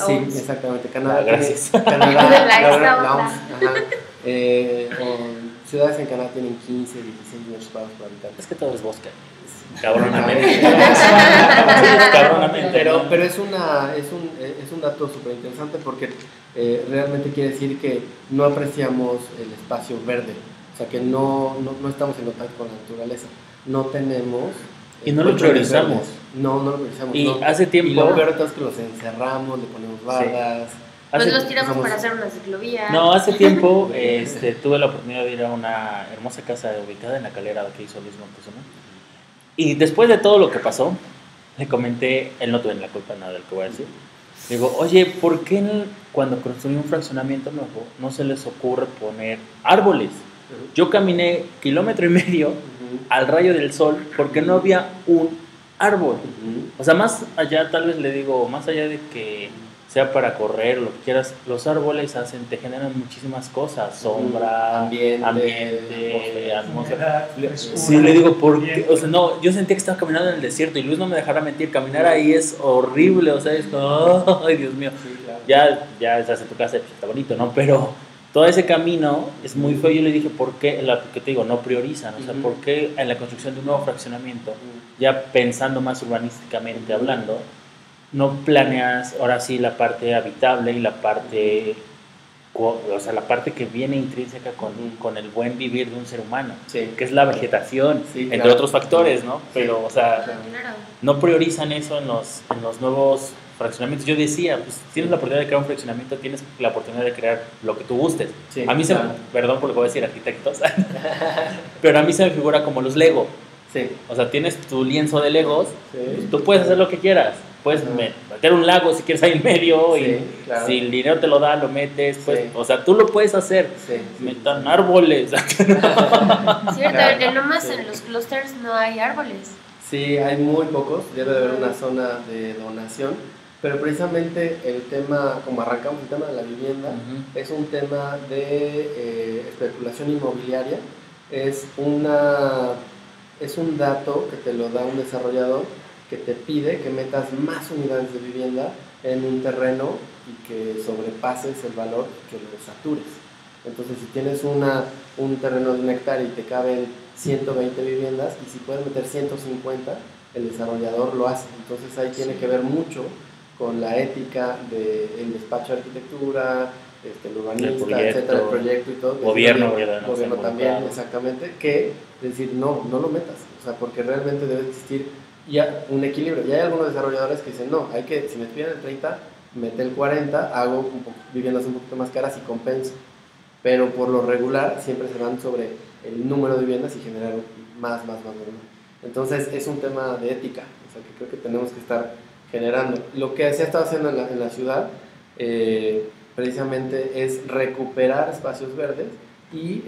Sí, exactamente. Canadá gracias. La OMS, ciudades en Canadá tienen 15, 16 metros cuadrados por habitante. Es que todo es bosque. Cabronamente. Pero es un dato súper interesante porque realmente quiere decir que no apreciamos el espacio verde. O sea, que no estamos en contacto con la naturaleza. No tenemos... y no lo priorizamos. No lo priorizamos. Y hace tiempo... Y lo peor es que los encerramos, le ponemos bardas. Sí. Pues los tiramos para hacer una ciclovía. No, hace tiempo tuve la oportunidad de ir a una hermosa casa ubicada en La Calera que hizo Luis Montezuma. Y después de todo lo que pasó, le comenté, él no tuvo la culpa de nada del que voy a decir. Le digo, oye, ¿por qué cuando construí un fraccionamiento nuevo no se les ocurre poner árboles? Yo caminé 1,5 kilómetros al rayo del sol porque no había un árbol. O sea, más allá, tal vez le digo, más allá de que sea para correr o lo que quieras, los árboles te generan muchísimas cosas, sombra, ambiente, atmósfera. Sí, le digo, ¿por qué? O sea, no, yo sentía que estaba caminando en el desierto y Luis no me dejara mentir, caminar ahí es horrible, o sea, es como, ay, Dios mío, sí, claro. Ya estás en tu casa, está bonito, ¿no? Pero todo ese camino es muy feo. Yo le dije, ¿por qué? Que te digo, no priorizan, o sea, ¿por qué en la construcción de un nuevo fraccionamiento, ya pensando más urbanísticamente hablando, no planeas ahora sí la parte habitable y la parte, o sea, la parte que viene intrínseca con el buen vivir de un ser humano, sí, que es la vegetación, sí, entre otros factores, ¿no? Pero, o sea, no priorizan eso en los nuevos fraccionamientos. Yo decía, pues tienes la oportunidad de crear un fraccionamiento, tienes la oportunidad de crear lo que tú gustes. Sí, a mí perdón por lo que voy a decir, arquitectos, pero a mí se me figura como los Lego. Sí. O sea, tienes tu lienzo de Legos, pues, tú puedes hacer lo que quieras. Puedes meter un lago si quieres ahí en medio, sí, y claro, si el dinero te lo da, lo metes, pues, sí, o sea, tú lo puedes hacer. Metan árboles. Cierto, nomás en los clusters no hay árboles. Sí, hay muy pocos, debe haber una zona de donación, pero precisamente el tema, como arrancamos el tema de la vivienda, es un tema de especulación inmobiliaria, es un dato que te lo da un desarrollador que te pide que metas más unidades de vivienda en un terreno y que sobrepases el valor y que lo satures. Entonces, si tienes un terreno de 1 hectárea y te caben 120 viviendas, y si puedes meter 150, el desarrollador lo hace. Entonces, ahí tiene que ver mucho con la ética del despacho de arquitectura, el urbanista, etcétera, el proyecto y todo. Gobierno también, exactamente, que decir, no lo metas, o sea, porque realmente debe existir ya un equilibrio. Y hay algunos desarrolladores que dicen, no, si me piden el 30, mete el 40, hago viviendas un poquito más caras y compenso. Pero por lo regular siempre se van sobre el número de viviendas y generar más. Entonces es un tema de ética, o sea, que creo que tenemos que estar generando. Lo que se ha estado haciendo en la ciudad precisamente es recuperar espacios verdes y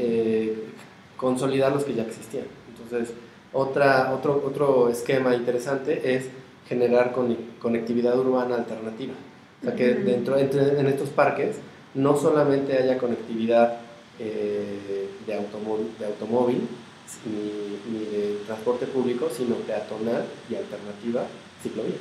consolidar los que ya existían. Entonces, otro esquema interesante es generar conectividad urbana alternativa. O sea, que en estos parques no solamente haya conectividad de automóvil ni de transporte público, sino peatonal y alternativa ciclovías,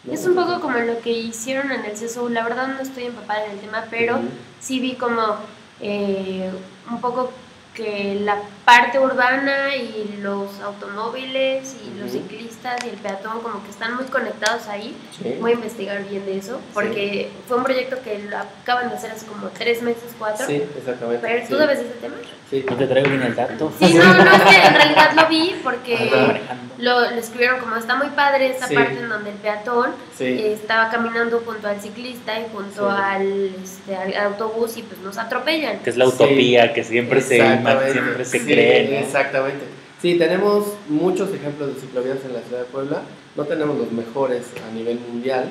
¿no? Es un poco como lo que hicieron en el CSU. La verdad no estoy empapada en el tema, pero sí vi como un poco que la parte urbana y los automóviles y los ciclistas y el peatón como que están muy conectados ahí. Sí. Voy a investigar bien de eso, porque fue un proyecto que lo acaban de hacer hace como 3 meses, 4. Sí, exactamente. Pero ¿tú sabes de ese tema? Sí. ¿No te traigo bien el dato? Sí, no, es que en realidad lo vi porque lo escribieron como está muy padre esta parte en donde el peatón estaba caminando junto al ciclista y junto al autobús y pues nos atropellan. Que es la utopía que siempre se cree, ¿no? Exactamente. Sí, tenemos muchos ejemplos de ciclovías en la ciudad de Puebla, no tenemos los mejores a nivel mundial.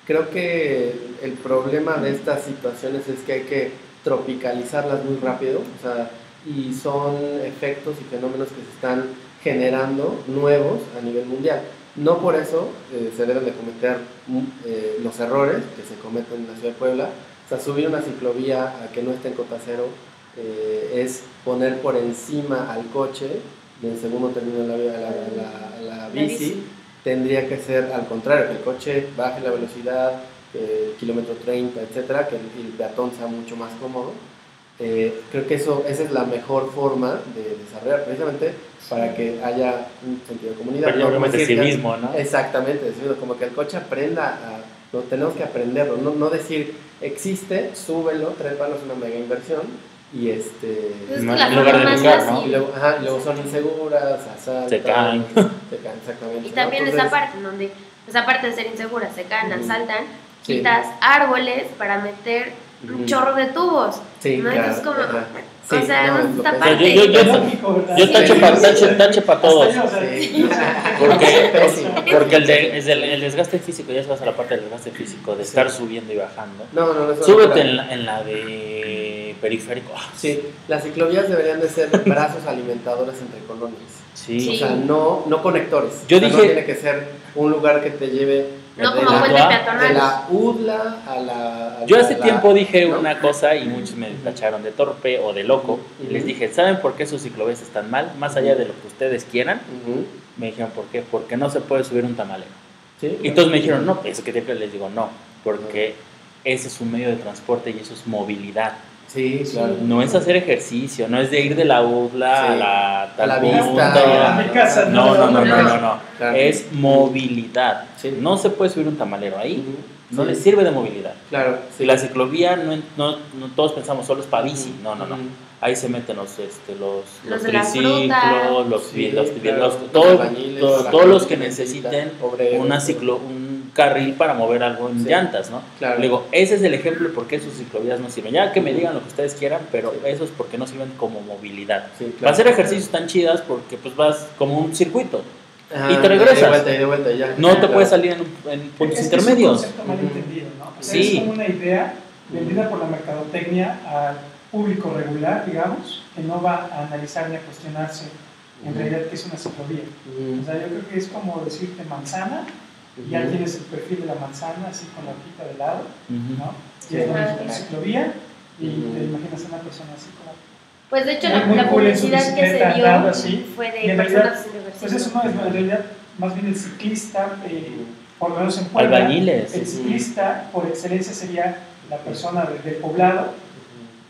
Creo que el problema de estas situaciones es que hay que tropicalizarlas muy rápido, o sea, y son efectos y fenómenos que se están generando nuevos a nivel mundial. No por eso se deben de cometer los errores que se cometen en la ciudad de Puebla. O sea, subir una ciclovía a que no esté en cota cero es poner por encima al coche del segundo término de la bici. Tendría que ser al contrario, que el coche baje la velocidad, kilómetro 30, etcétera, que el peatón sea mucho más cómodo. Creo que esa es la mejor forma de desarrollar, precisamente para que haya un sentido de comunidad. Pero ¿no? De sí mismo, ¿no? Exactamente, de sí mismo, como que el coche aprenda tenemos que aprenderlo, no decir existe, súbelo, trépalo, es una mega inversión y en lugar de educar, ¿no? Y luego son inseguras, asaltan, se caen, exactamente. Y también esa parte en donde, pues aparte de ser inseguras, se caen, asaltan, quitas árboles para meter un chorro de tubos, ¿no? Entonces como, o sea, esta parte. Yo tache para todos. Porque el desgaste físico, ya se vas a la parte del desgaste físico, de estar subiendo y bajando. No, súbete en la de periférico. Sí, las ciclovías deberían de ser brazos alimentadores entre colonias. Sí. O sea, no conectores. Yo dije, no tiene que ser un lugar que te lleve no como puente peatonal. De la UDLA a la... Yo hace tiempo dije una cosa y muchos me tacharon de torpe o de loco. Y les dije, ¿saben por qué sus ciclovías están mal? Más allá de lo que ustedes quieran. Me dijeron, ¿por qué? Porque no se puede subir un tamalero. ¿Sí? Y todos me dijeron, no, eso que siempre les digo, no. Porque ese es un medio de transporte y eso es movilidad. Sí, claro. No es hacer ejercicio, no es de ir de la UDLA a la vista, a mi casa. No. Claro. Es movilidad. Sí. No se puede subir un tamalero ahí. No les sirve de movilidad. Claro. Sí. La ciclovía no todos pensamos solo es para bici. No. Ahí se meten los triciclos, todos los que necesiten un carril para mover algo en llantas, ¿no? Claro. Luego, ese es el ejemplo de por qué sus ciclovías no sirven. Ya que me digan lo que ustedes quieran, pero eso es porque no sirven como movilidad. Sí, claro. Para hacer ejercicios tan chidas porque pues vas como un circuito. Y te regresas. De vuelta, ya. No te puedes salir en puntos intermedios. Es un concepto mal entendido, ¿no? O sea, Sí. es como una idea vendida por la mercadotecnia al público regular, digamos, que no va a analizar ni a cuestionarse en realidad qué es una ciclovía. O sea, yo creo que es como decirte manzana, y ya tienes el perfil de la manzana, así con la hojita de lado, ¿no? Y es una ciclovía, y te imaginas a una persona así como... Pues de hecho muy la cool publicidad que se dio así, fue y de en personas realidad, sin ejercicio. pues eso no es, en realidad más bien el ciclista por lo menos en Puebla, albañiles. el ciclista por excelencia sería la persona del poblado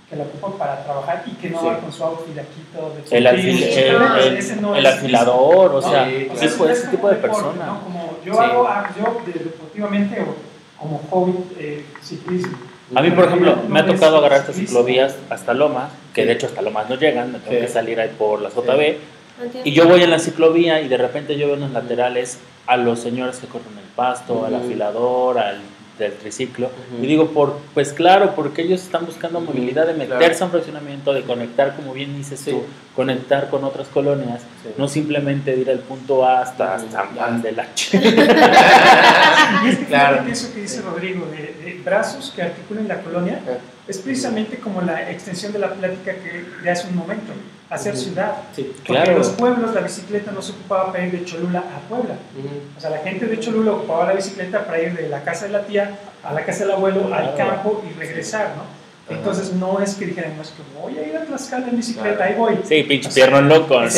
que la ocupa para trabajar y que no va con su outfit aquí todo de el afilador, o sea, sí, claro. Pues ese tipo de deporte, persona. ¿no? Como yo deportivamente o como hobby ciclismo. A mí, por ejemplo, me ha tocado agarrar estas ciclovías hasta Lomas, que de hecho hasta Lomas no llegan, me tengo que salir ahí por la JB, y yo voy en la ciclovía y de repente yo veo en los laterales a los señores que corren el pasto, al afilador, del triciclo, y digo, pues claro, porque ellos están buscando movilidad de meterse a un fraccionamiento, de conectar, como bien dices tú, conectar con otras colonias, no simplemente ir al punto A hasta San Juan de la Ch. Y es que claro, eso que dice Rodrigo, de brazos que articulen la colonia, es precisamente como la extensión de la plática de hace un momento, hacer ciudad. Porque en los pueblos la bicicleta no se ocupaba para ir de Cholula a Puebla. O sea, la gente de Cholula ocupaba la bicicleta para ir de la casa de la tía a la casa del abuelo, al campo y regresar, ¿no? Entonces no es que dijeran, no es que voy a ir a Tlaxcala en bicicleta, ahí voy. Sí, pinche pierno loco. ¿No? Es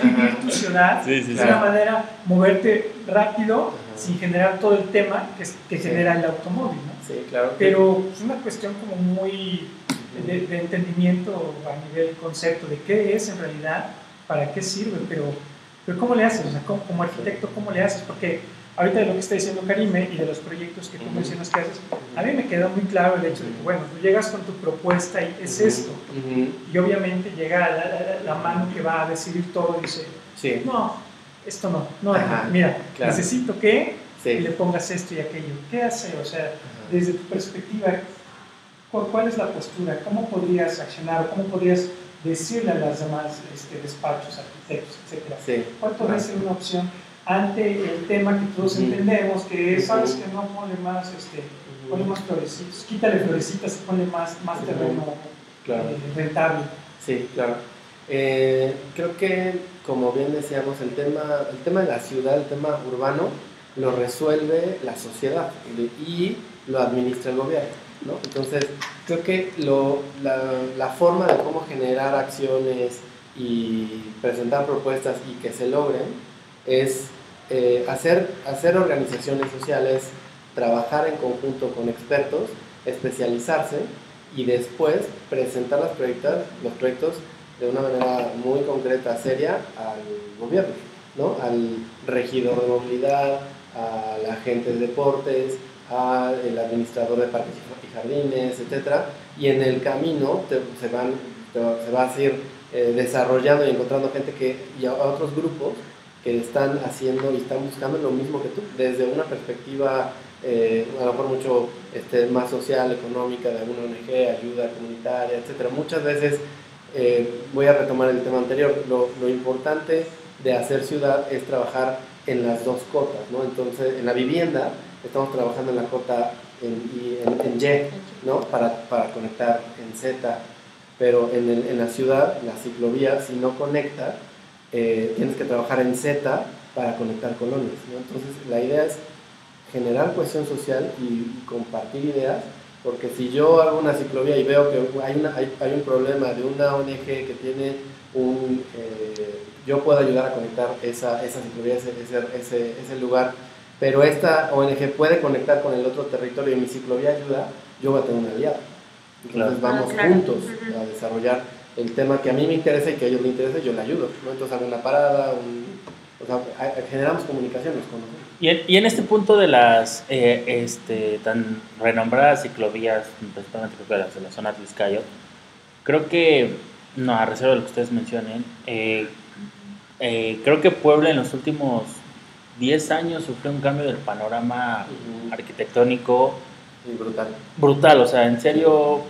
vivir tu ciudad de una manera, moverte rápido sin generar todo el tema que genera el automóvil, ¿no? Sí, claro. Pero es una cuestión como muy de entendimiento a nivel concepto de qué es en realidad, para qué sirve, pero ¿cómo le haces? O sea, como arquitecto, ¿cómo le haces? Porque ahorita de lo que está diciendo Karime y de los proyectos que tú mencionas que haces, a mí me quedó muy claro el hecho de que, bueno, tú llegas con tu propuesta y es esto, y obviamente llega la mano que va a decidir todo y dice, no, esto no, mira, necesito que le pongas esto y aquello. ¿Qué hace? O sea, desde tu perspectiva, ¿cuál es la postura? ¿Cómo podrías accionar? ¿Cómo podrías decirle a los demás despachos, arquitectos, etcétera? ¿Cuál podría ser una opción ante el tema que todos entendemos, que sabes que no pone más, pone más florecitas, quítale florecitas y pone más terreno rentable? Sí, claro. Creo que, como bien decíamos, el tema de la ciudad, el tema urbano, lo resuelve la sociedad y lo administra el gobierno, ¿no? Entonces, creo que la forma de cómo generar acciones y presentar propuestas y que se logren es hacer organizaciones sociales, trabajar en conjunto con expertos, especializarse y después presentar los proyectos de una manera muy concreta, seria, al gobierno, ¿no? Al regidor de movilidad, al agente de deportes, al administrador de parques y jardines, etc. Y en el camino se va a ir desarrollando y encontrando gente y a otros grupos que están haciendo y están buscando lo mismo que tú, desde una perspectiva a lo mejor mucho más social, económica, de alguna ONG, ayuda comunitaria, etc. Muchas veces, voy a retomar el tema anterior, lo importante de hacer ciudad es trabajar en las dos cotas, ¿no? Entonces, en la vivienda estamos trabajando en la cota en Y, ¿no? Para conectar en Z, pero en la ciudad, la ciclovía, si no conecta, tienes que trabajar en Z para conectar colonias, ¿no? Entonces, la idea es generar cohesión social y compartir ideas, porque si yo hago una ciclovía y veo que hay un problema de una ONG que tiene yo puedo ayudar a conectar esa ciclovía, ese lugar, pero esta ONG puede conectar con el otro territorio y mi ciclovía ayuda, yo voy a tener un aliado. Entonces vamos juntos a desarrollar el tema que a mí me interesa y que a ellos les interesa, yo le ayudo, ¿no? Entonces hago una parada, generamos comunicación, nos conocemos. Y en este punto de las tan renombradas ciclovías, principalmente de la zona de Tlaxcala, creo que, no, a reserva de lo que ustedes mencionen, creo que Puebla en los últimos 10 años sufrió un cambio del panorama arquitectónico brutal, o sea, en serio,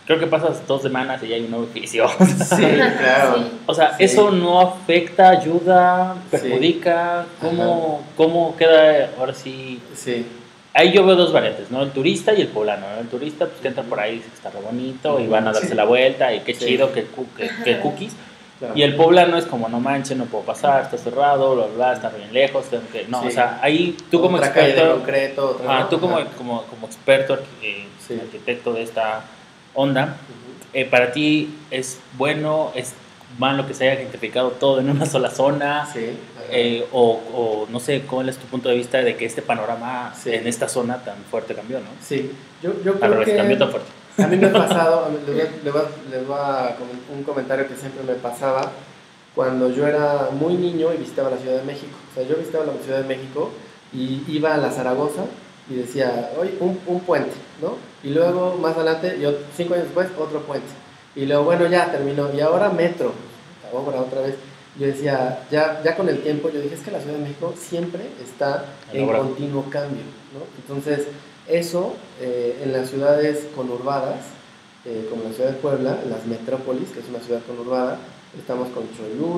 creo que pasas 2 semanas y ya hay un nuevo edificio. Sí, claro. O sea, eso no afecta, ayuda, perjudica. ¿Cómo queda ahora sí? Sí. Ahí yo veo 2 variantes, ¿no? El turista y el poblano, ¿no? El turista, pues que entra por ahí, dice que está re bonito y van a darse la vuelta y qué chido, que cookies. Claro. Y el poblano es como, no manches, no puedo pasar, está cerrado, bla, bla, está bien lejos, o sea, ahí tú como otra experto, calle de concreto, tú como experto arquitecto de esta onda, para ti es bueno, van lo que se haya gentrificado todo en una sola zona, Sí. o no sé, ¿cuál es tu punto de vista de que este panorama Sí. en esta zona tan fuerte cambió, ¿no? Sí, yo Al creo revés, que cambió tan fuerte. a mí me ha pasado, les voy a un comentario que siempre me pasaba cuando yo era muy niño y visitaba la Ciudad de México. O sea, yo visitaba la Ciudad de México y iba a la Zaragoza y decía, oye, un puente, ¿no? Y luego, más adelante, 5 años después, otro puente. Y luego, bueno, ya terminó. Y ahora metro, obra otra vez. Yo decía, ya con el tiempo, yo dije, es que la Ciudad de México siempre está en continuo cambio, ¿no? Entonces, eso en las ciudades conurbadas, como la ciudad de Puebla, en las metrópolis, que es una ciudad conurbada, estamos con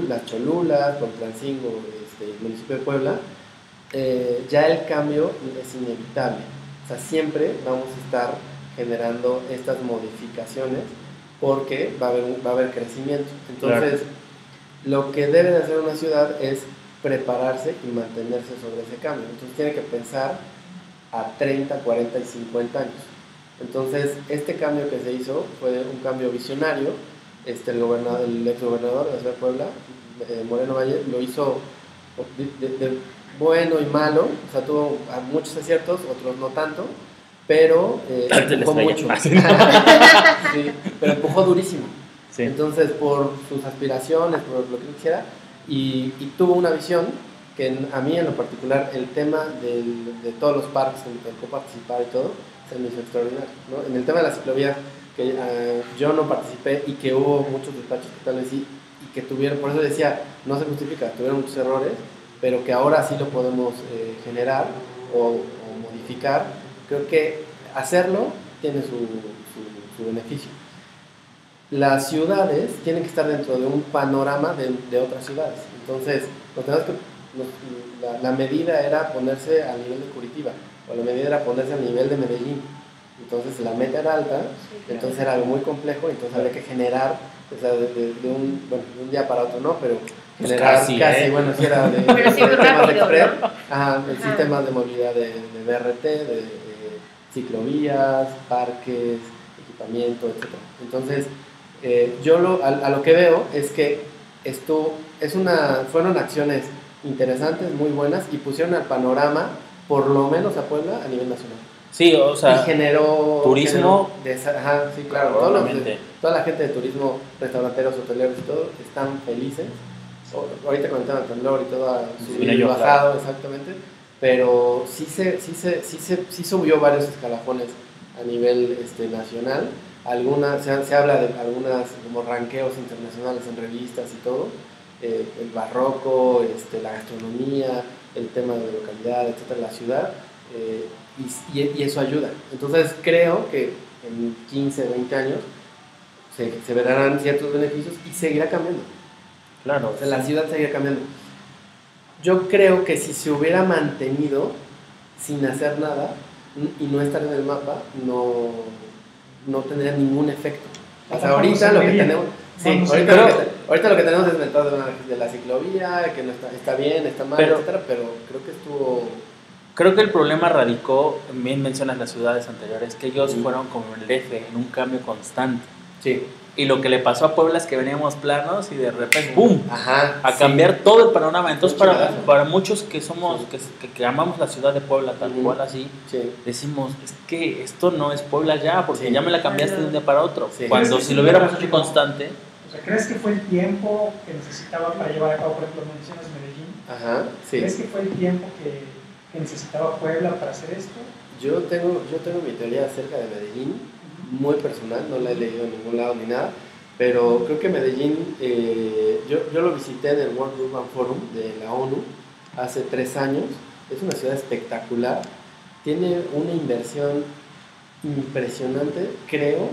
las Cholulas, con Tlancingo, el municipio de Puebla, ya el cambio es inevitable. O sea, siempre vamos a estar generando estas modificaciones porque va a haber crecimiento. Entonces, lo que debe de hacer una ciudad es prepararse y mantenerse sobre ese cambio. Entonces, tiene que pensar a 30, 40 y 50 años. Entonces, este cambio que se hizo fue un cambio visionario. El exgobernador de la ciudad de Puebla, Moreno Valle, lo hizo de bueno y malo. O sea, tuvo muchos aciertos, otros no tanto, pero empujó mucho. Sí, pero empujó durísimo. Sí. Entonces, por sus aspiraciones, por lo que quisiera, y tuvo una visión que a mí en lo particular, el tema de todos los parques en el que tocó participar y todo, se me hizo extraordinario, ¿no? En el tema de las ciclovías, que yo no participé y que hubo muchos despachos que tal vez sí, y que tuvieron, por eso decía, no se justifica, tuvieron muchos errores, pero que ahora sí lo podemos generar o modificar. Creo que hacerlo tiene su beneficio. Las ciudades tienen que estar dentro de un panorama de otras ciudades. Entonces, la medida era ponerse a nivel de Curitiba, o la medida era ponerse a nivel de Medellín. Entonces, la meta era alta, entonces era algo muy complejo, entonces había que generar, o sea, de un día para otro, no, pero generar casi bueno, si era de temas de express, sistemas de movilidad de BRT, de ciclovías, parques, equipamiento, etc. Entonces, yo a lo que veo es que fueron acciones interesantes, muy buenas, y pusieron al panorama, por lo menos a Puebla, a nivel nacional. Sí, o sea, y generó turismo. Sí, claro, toda la gente de turismo, restauranteros, hoteleros y todo, están felices. Ahorita comentaban el temblor y todo, subido y bajado, exactamente, pero sí subió varios escalafones a nivel nacional. Se habla de algunas como ranqueos internacionales en revistas y todo, el barroco, la gastronomía, el tema de localidad, etcétera, la ciudad, y eso ayuda. Entonces creo que en 15, 20 años se verán ciertos beneficios y seguirá cambiando. Claro. O sea, la ciudad seguirá cambiando. Yo creo que si se hubiera mantenido sin hacer nada y no estar en el mapa, no tendría ningún efecto. O sea, ahorita lo que tenemos... Sí, ahorita lo que tenemos es metado de la ciclovía, que no está bien, está mal, etcétera, pero creo que estuvo... Creo que el problema radicó, bien mencionas las ciudades anteriores, que ellos fueron como el eje en un cambio constante. Sí. Y lo que le pasó a Puebla es que veníamos planos y de repente ¡pum! A cambiar todo el panorama. Entonces para muchos que somos que amamos la ciudad de Puebla tal cual así, decimos, es que esto no es Puebla ya, porque ya me la cambiaste de un día para otro. Cuando si lo hubiéramos hecho constante. O sea, ¿crees que fue el tiempo que necesitaba para llevar a cabo, por ejemplo, mencionas Medellín? ¿Crees que fue el tiempo que necesitaba Puebla para hacer esto? Yo tengo mi teoría acerca de Medellín, muy personal, no la he leído en ningún lado ni nada, pero creo que Medellín, yo lo visité en el World Urban Forum de la ONU hace 3 años. Es una ciudad espectacular, tiene una inversión impresionante, creo,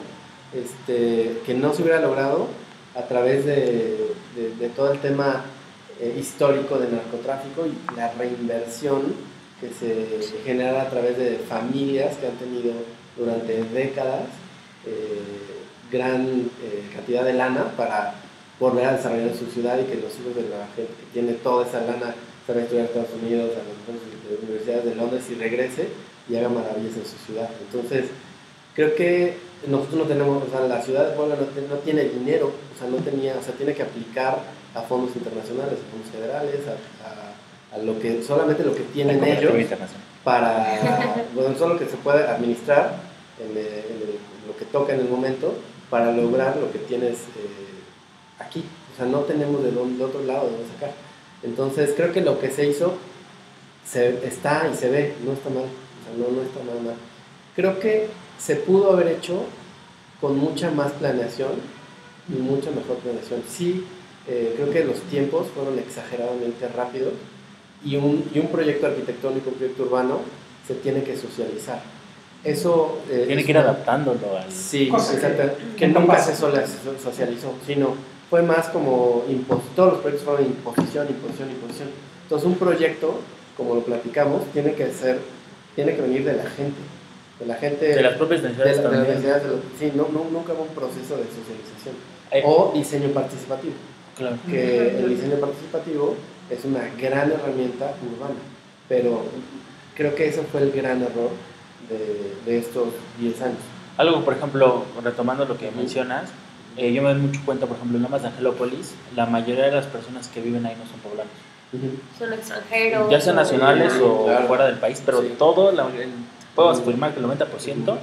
que no se hubiera logrado a través de todo el tema histórico de narcotráfico y la reinversión que se genera a través de familias que han tenido durante décadas gran cantidad de lana para volver a desarrollar su ciudad, y que los hijos de la gente que tiene toda esa lana se va a estudiar a Estados Unidos, a las universidades de Londres, y regrese y haga maravillas en su ciudad. Entonces Creo que nosotros no tenemos, o sea, la ciudad de Puebla no tiene dinero, o sea, tiene que aplicar a fondos internacionales, a fondos federales, a lo que, solamente lo que tienen ellos para, bueno, solo que se puede administrar lo que toca en el momento para lograr lo que tienes aquí. O sea, no tenemos de otro lado de dónde sacar. Entonces, creo que lo que se hizo está y se ve, no está mal. O sea, no está nada mal. Creo que se pudo haber hecho con mucha más planeación y mucha mejor planeación. Sí, creo que los tiempos fueron exageradamente rápidos y un proyecto arquitectónico, un proyecto urbano, se tiene que socializar. Eso tiene que ir adaptándolo al... Sí, exacto, que nunca se socializó, sino fue más como todos los proyectos fueron imposición. Entonces un proyecto, como lo platicamos, tiene que venir de la gente, de las propias necesidades también. Sí, nunca hubo un proceso de socialización o diseño participativo. Claro. Que el diseño participativo es una gran herramienta urbana, pero creo que ese fue el gran error de estos 10 años. Algo, por ejemplo, retomando lo que mencionas, yo me doy mucho cuenta, por ejemplo, en Lomas de Angelópolis, la mayoría de las personas que viven ahí no son poblanos. Son extranjeros. Ya sean nacionales o claro, fuera del país, pero todo, puedo afirmar que el 90%,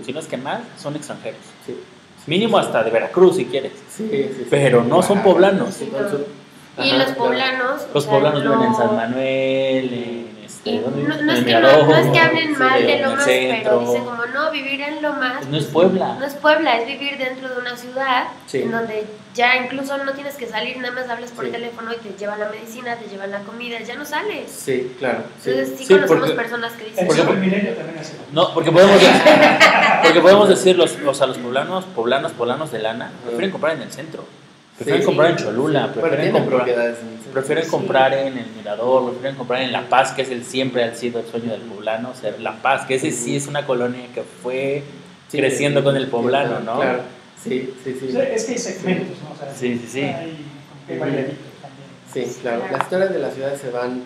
si no es que más, son extranjeros. Sí. Mínimo hasta de Veracruz, si quieres. Sí. Pero no son poblanos. Sí, no. Y los poblanos... Los poblanos viven en San Manuel, no es que hablen mal de Lomas, pero dicen como no, vivir en Lomas no es Puebla. No es Puebla, es vivir dentro de una ciudad sí. en donde ya incluso no tienes que salir, nada más hablas por sí. teléfono y te llevan la medicina, te llevan la comida, ya no sales. Sí, claro. Sí. Entonces sí conocemos personas que dicen eso. El milenio también hace. No, porque podemos decir los poblanos de lana prefieren comprar en el centro. Prefieren comprar en Cholula, prefieren comprar en el Mirador, prefieren comprar en La Paz, que siempre ha sido el sueño del poblano, ser La Paz, que ese sí es una colonia que fue creciendo con el poblano, ¿no? Claro, sí. O sea, es que hay segmentos, ¿no? O sea, sí. Hay variaditos también. Sí, claro. Las historias de las ciudades se van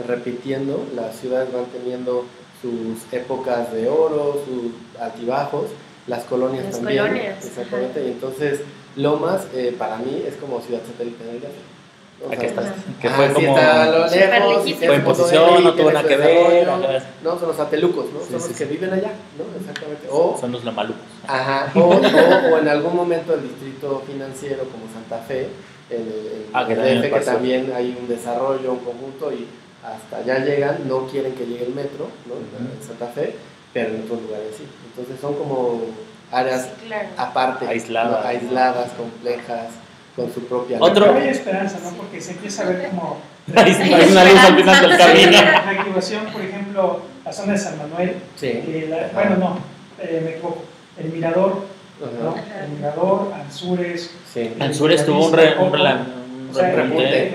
repitiendo, las ciudades van teniendo sus épocas de oro, sus altibajos, las colonias también. Exactamente, y entonces Lomas, para mí, es como ciudad satélite del DF. Aquí está. Que fue como. Fue imposición, no tuvo nada que ver. No, son los satelucos, ¿no? Son los que viven allá, ¿no? Exactamente. Son los lamalucos. Ajá. O en algún momento el distrito financiero como Santa Fe, el DF, que también hay un desarrollo, un conjunto, y hasta allá llegan, no quieren que llegue el metro, ¿no? En Santa Fe, pero en otros lugares sí. Entonces son como áreas aparte, aisladas, complejas, con su propia... Pero hay esperanza, ¿no? Porque se empieza a ver como... hay una luz al final del camino. Reactivación, por ejemplo, la zona de San Manuel. Sí. Me equivoco. El Mirador, ¿no? El Mirador, Anzures. Sí. Anzures tuvo un repunte.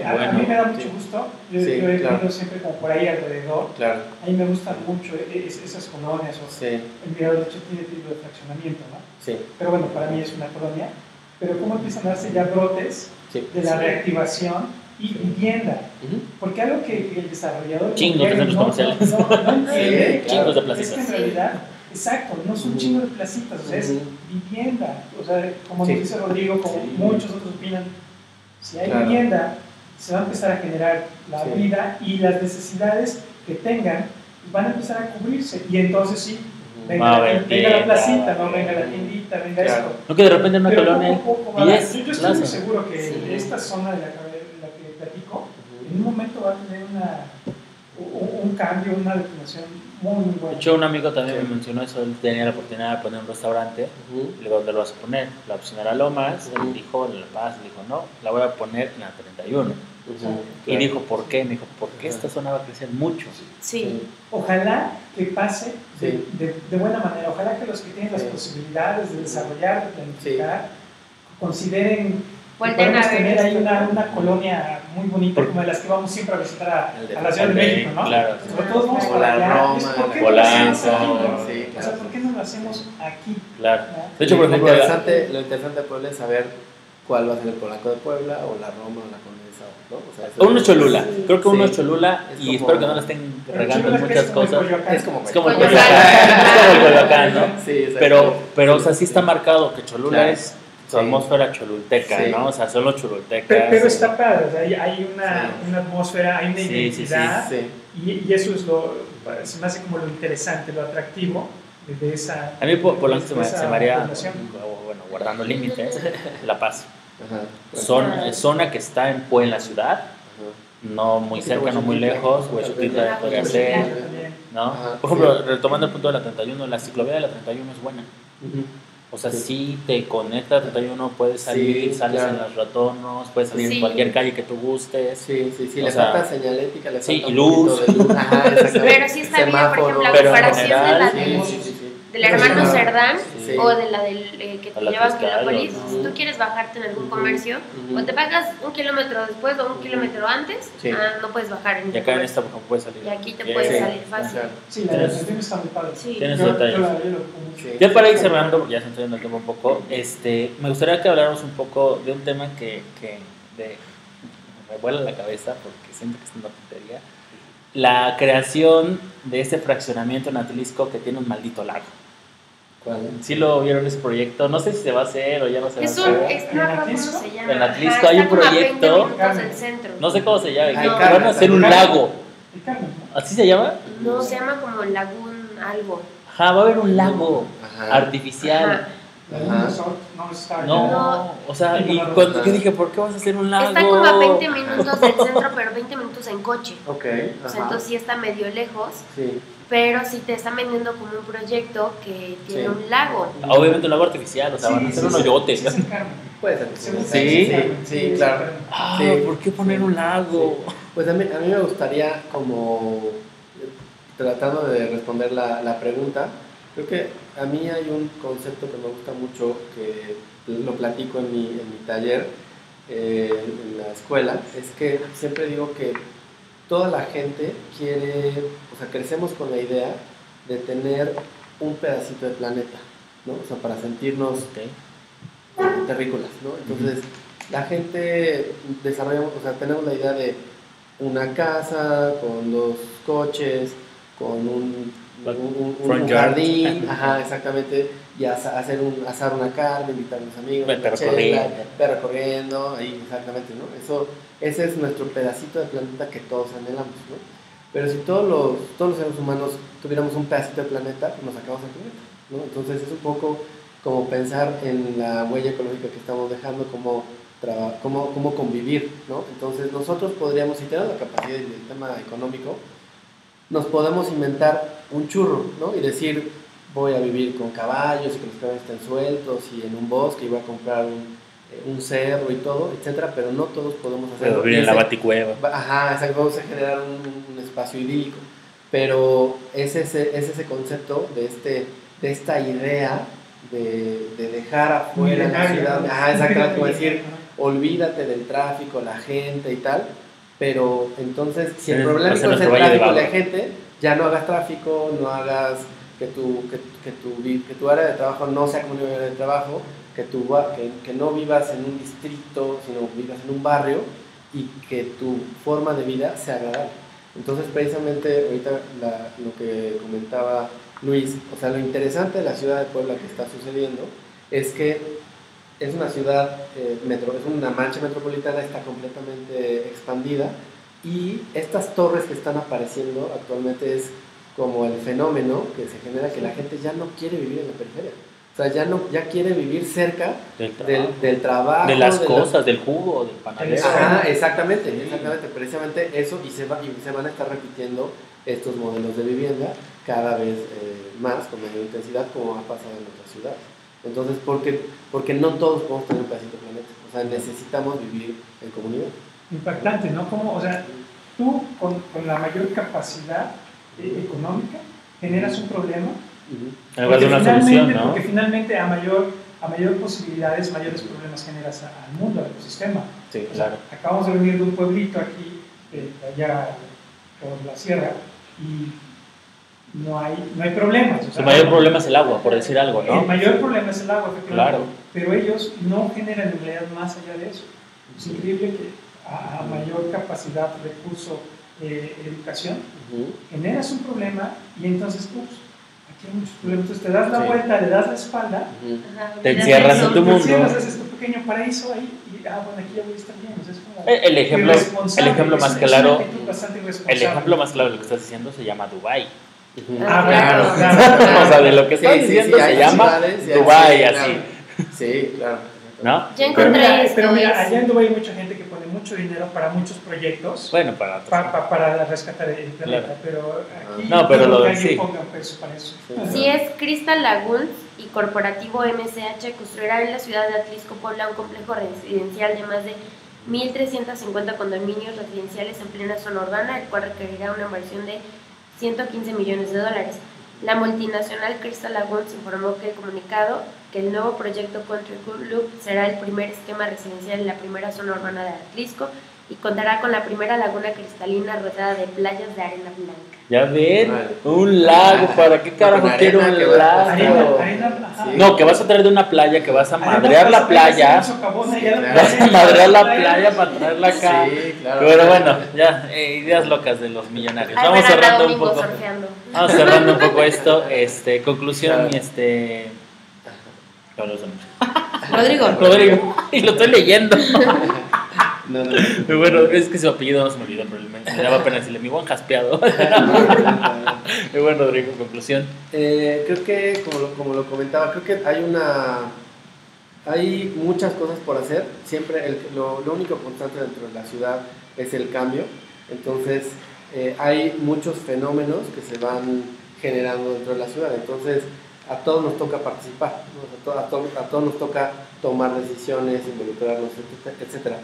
A mí me da mucho gusto. Yo he vivido siempre como por ahí alrededor. Claro. A mí me gustan mucho esas colonias. El Mirador, de hecho, tiene tipo de fraccionamiento, ¿no? Sí. Pero bueno, para mí es una colonia. Pero cómo empiezan a darse ya brotes de la reactivación y vivienda. Porque algo que el desarrollador chingos de centros comerciales. No entiende. Chingos de placitas. Es que en realidad, exacto, no son chingos de placitas, o sea, es vivienda. O sea, como nos dice Rodrigo, como muchos otros opinan, si hay vivienda, se va a empezar a generar la vida y las necesidades que tengan van a empezar a cubrirse. Y entonces sí, venga la placita, no venga la tiendita, venga esto. No que de repente en una colonia. Yo estoy muy seguro que esta zona de la que platico, en un momento va a tener un cambio, una destinación muy buena. De hecho, un amigo también me mencionó eso. Él tenía la oportunidad de poner un restaurante. Le digo, ¿dónde lo vas a poner? La opción era Lomas. Él dijo, en La Paz. Le dijo, no, la voy a poner en la 31. Y dijo, ¿por qué? Me dijo, porque esta zona va a crecer mucho. Sí. Ojalá que pase de buena manera. Ojalá que los que tienen las posibilidades de desarrollar, de planificar, consideren que podemos tener ahí una colonia muy bonita, como de las que vamos siempre a visitar a la Ciudad de México, ¿no? Claro. Sobre todo vamos para allá. ¿Por qué no lo hacemos aquí? O sea, ¿por qué no lo hacemos aquí? Claro. De hecho, por ejemplo, lo interesante de Puebla es saber cuál va a ser el Polanco de Puebla, o la Roma, o la Condesa, ¿no? O sea, O uno es Cholula, sí, creo que uno es Cholula y como, espero que no le estén regando en muchas cosas. Es como Es como el Coyoacán. Coyoacán, es como el Coyoacán, ¿no? Sí, exacto. Pero, o sea, sí está marcado que Cholula Claro. es su Sí. atmósfera cholulteca, Sí. ¿no? O sea, son los cholultecas. Pero está padre, o sea, hay una, Sí. una atmósfera, hay una Sí, identidad, Sí. y eso es se me hace como lo interesante, lo atractivo de esa. A mí Polanco se de me esa haría, población. bueno, guardando límites, La Paz. Ajá. Zona que está en la ciudad, Ajá. no muy cerca, no muy lejos, Huexotitla podría Ajá. ser, También. ¿no? Ajá, Por ejemplo, sí. retomando el punto de la 31, la ciclovía de la 31 es buena. Ujú. O sea, Sí. si te conecta a 31, puedes salir, Sí, sales claro. en los retornos, puedes salir Sí. en cualquier calle que tú gustes. Sí, O le sea, falta señalética, le sí, falta y un luz. poquito de luz. Ajá, exactamente. Pero sí está bien, por ejemplo, la Pero en comparación general, de la del hermano Sí. Cerdán Sí. o de la del que te A la lleva a Tlaxcala, Quilópolis. ¿no? Si tú quieres bajarte en algún Ujú. comercio, Ujú. o te pagas 1 kilómetro después o 1 kilómetro antes, Sí. no puedes bajar en Y ningún acá en comercio. esta, por ejemplo, puedes salir. Y aquí te Sí. puedes Sí. salir fácil. Ajá. Sí, la Tienes- atención está muy padre. Sí. Tienes Yo detalles. lo ocupo mucho. Sí. Ya para ir cerrando, ya se está yendo el tiempo un poco, me gustaría que habláramos un poco de un tema que me vuela la cabeza porque siento que es una tontería. La creación de este fraccionamiento en Atlisco que tiene un maldito lago. ¿Cuál? ¿Sí lo vieron ese proyecto? No sé si se va a hacer o ya no se va a Es hacer. no me acuerdo cómo se llama. En Atlisco Ajá, hay un está como a 20 proyecto. minutos del centro. No sé cómo se llama. Ay, que Carmen, van a hacer un Carmen. lago. Y Carmen, ¿no? ¿Así se llama? No, se llama como Lagún algo. Ajá, va a haber un lago Ajá. artificial. Ajá. Un resort, no está No, No. o sea, y Ajá. cuando yo dije, ¿por qué vas a hacer un lago? Está como a 20 minutos del centro, pero 20 minutos en coche. Ok. O sea, entonces sí está medio lejos, Sí. pero sí te están vendiendo como un proyecto que tiene Sí. un lago. Obviamente un lago artificial, o sea, van a hacer un hoyote. Sí, es en Carmen. Puede ser. Sí. Claro. Ah, Sí. ¿por qué poner un lago? Pues a mí me gustaría, como tratando de responder la pregunta, creo que a mí hay un concepto que me gusta mucho, que lo platico en mi taller, en la escuela, es que siempre digo que toda la gente quiere, o sea, crecemos con la idea de tener un pedacito de planeta, ¿no? O sea, para sentirnos terrícolas, ¿no? Entonces, la gente desarrollamos, o sea, tenemos la idea de una casa con 2 coches, con un Front yard. jardín, ajá, exactamente, y asar una carne, invitar a los amigos, Perro una chela, corriendo. perro corriendo, ahí exactamente, ¿no? Ese es nuestro pedacito de planeta que todos anhelamos, ¿no? Pero si todos los seres humanos tuviéramos un pedacito de planeta, pues nos acabamos el planeta, ¿no? Entonces es un poco como pensar en la huella ecológica que estamos dejando, cómo convivir, ¿no? Entonces nosotros podríamos, si tenemos la capacidad del tema económico, nos podemos inventar un churro, ¿no? Y decir, voy a vivir con caballos, y que los caballos estén sueltos, y en un bosque, y voy a comprar un cerro y todo, etcétera, pero no todos podemos hacerlo. Vivir en la baticueva. Ajá, exacto, vamos a generar un espacio idílico, pero es ese concepto de esta idea de dejar afuera la ciudad, ajá, exactamente, como decir, olvídate del tráfico, la gente y tal, pero entonces si el problema es el tráfico y la gente, ya no hagas tráfico, no hagas que tu área de trabajo no sea como un área de trabajo, que no vivas en un distrito, sino vivas en un barrio, y que tu forma de vida sea agradable. Entonces precisamente ahorita lo que comentaba Luis, o sea, lo interesante de la ciudad de Puebla que está sucediendo es que es una ciudad, es una mancha metropolitana, está completamente expandida, y estas torres que están apareciendo actualmente es como el fenómeno que se genera, que la gente ya no quiere vivir en la periferia. O sea, ya quiere vivir cerca del trabajo, de las cosas, del jugo, del panadero. Ajá, exactamente, precisamente eso, y se van a estar repitiendo estos modelos de vivienda cada vez más, con mayor intensidad, como ha pasado en otras ciudades. Entonces, porque no todos podemos tener un pedacito de planeta, o sea, necesitamos vivir en comunidad. Impactante, ¿no? Como, o sea, tú con la mayor capacidad económica generas un problema. En lugar de una solución, ¿no? Porque finalmente a mayor posibilidades, mayores problemas generas al mundo, al ecosistema. Sí, O sea, claro. acabamos de venir de un pueblito aquí, allá por la sierra, y no hay problemas. O sea, Su mayor problema es el agua, por decir algo, ¿no? El mayor problema es el agua, efectivamente. Claro. pero ellos no generan en realidad más allá de eso. Es increíble que a mayor capacidad, recurso, educación, generas un problema y entonces, aquí hay muchos problemas. Entonces te das la vuelta, le das la espalda, te encierras en tu mundo. Te encierras, haces tu pequeño paraíso ahí y, bueno, aquí ya voy a estar bien. O sea, es como el ejemplo más claro, el ejemplo más claro de lo que estás diciendo se llama Dubái. Claro. O sea, de lo que estás diciendo se llama Dubái, así. Sí, claro. ¿No? Ya encontré pero mira, allá en Dubái hay mucha gente que pone mucho dinero para muchos proyectos. Bueno, para rescatar el planeta, pero aquí no, pero lo que sí. pongan peso para eso. Sí, es Crystal Lagoons y Corporativo MCH construirá en la ciudad de Atlisco, Puebla, un complejo residencial de más de 1.350 condominios residenciales en plena zona urbana, el cual requerirá una inversión de $115 millones. La multinacional Crystal Lagoons informó que el comunicado que el nuevo proyecto Country Club será el primer esquema residencial en la primera zona urbana de Atlisco y contará con la primera laguna cristalina rodeada de playas de arena blanca. Ya ven, un lago, ¿para qué carajo quiero un lago? No, que vas a traer de una playa, que vas a madrear la playa. Vas a madrear la playa para traerla acá. Sí, claro. Pero bueno, ya, ideas locas de los millonarios. Vamos cerrando un poco. Vamos cerrando un poco esto. Conclusión, Rodrigo. Y lo estoy leyendo. No. Bueno, es que su apellido no se me olvidó, pero me daba pena decirle mi buen jaspeado. Muy bueno, Rodrigo, conclusión. Creo que, como lo comentaba, creo que hay muchas cosas por hacer. Siempre lo único constante dentro de la ciudad es el cambio. Entonces, hay muchos fenómenos que se van generando dentro de la ciudad. Entonces, a todos nos toca participar, ¿no? A todos nos toca tomar decisiones, involucrarnos, etcétera.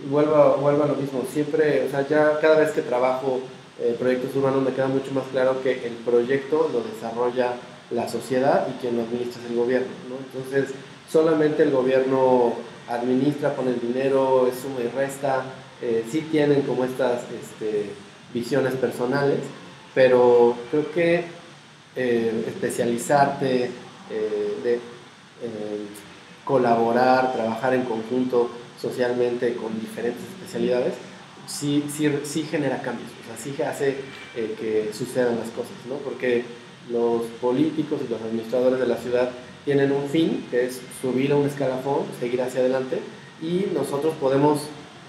Vuelvo a lo mismo, siempre, o sea, ya cada vez que trabajo proyectos urbanos me queda mucho más claro que el proyecto lo desarrolla la sociedad y quien lo administra es el gobierno, ¿no? Entonces, solamente el gobierno administra, pone el dinero, es suma y resta, sí tienen como estas visiones personales, pero creo que especializarte, colaborar, trabajar en conjunto socialmente con diferentes especialidades, sí genera cambios, o sea, sí hace que sucedan las cosas, ¿no? Porque los políticos y los administradores de la ciudad tienen un fin, que es subir a un escalafón, seguir hacia adelante, y nosotros podemos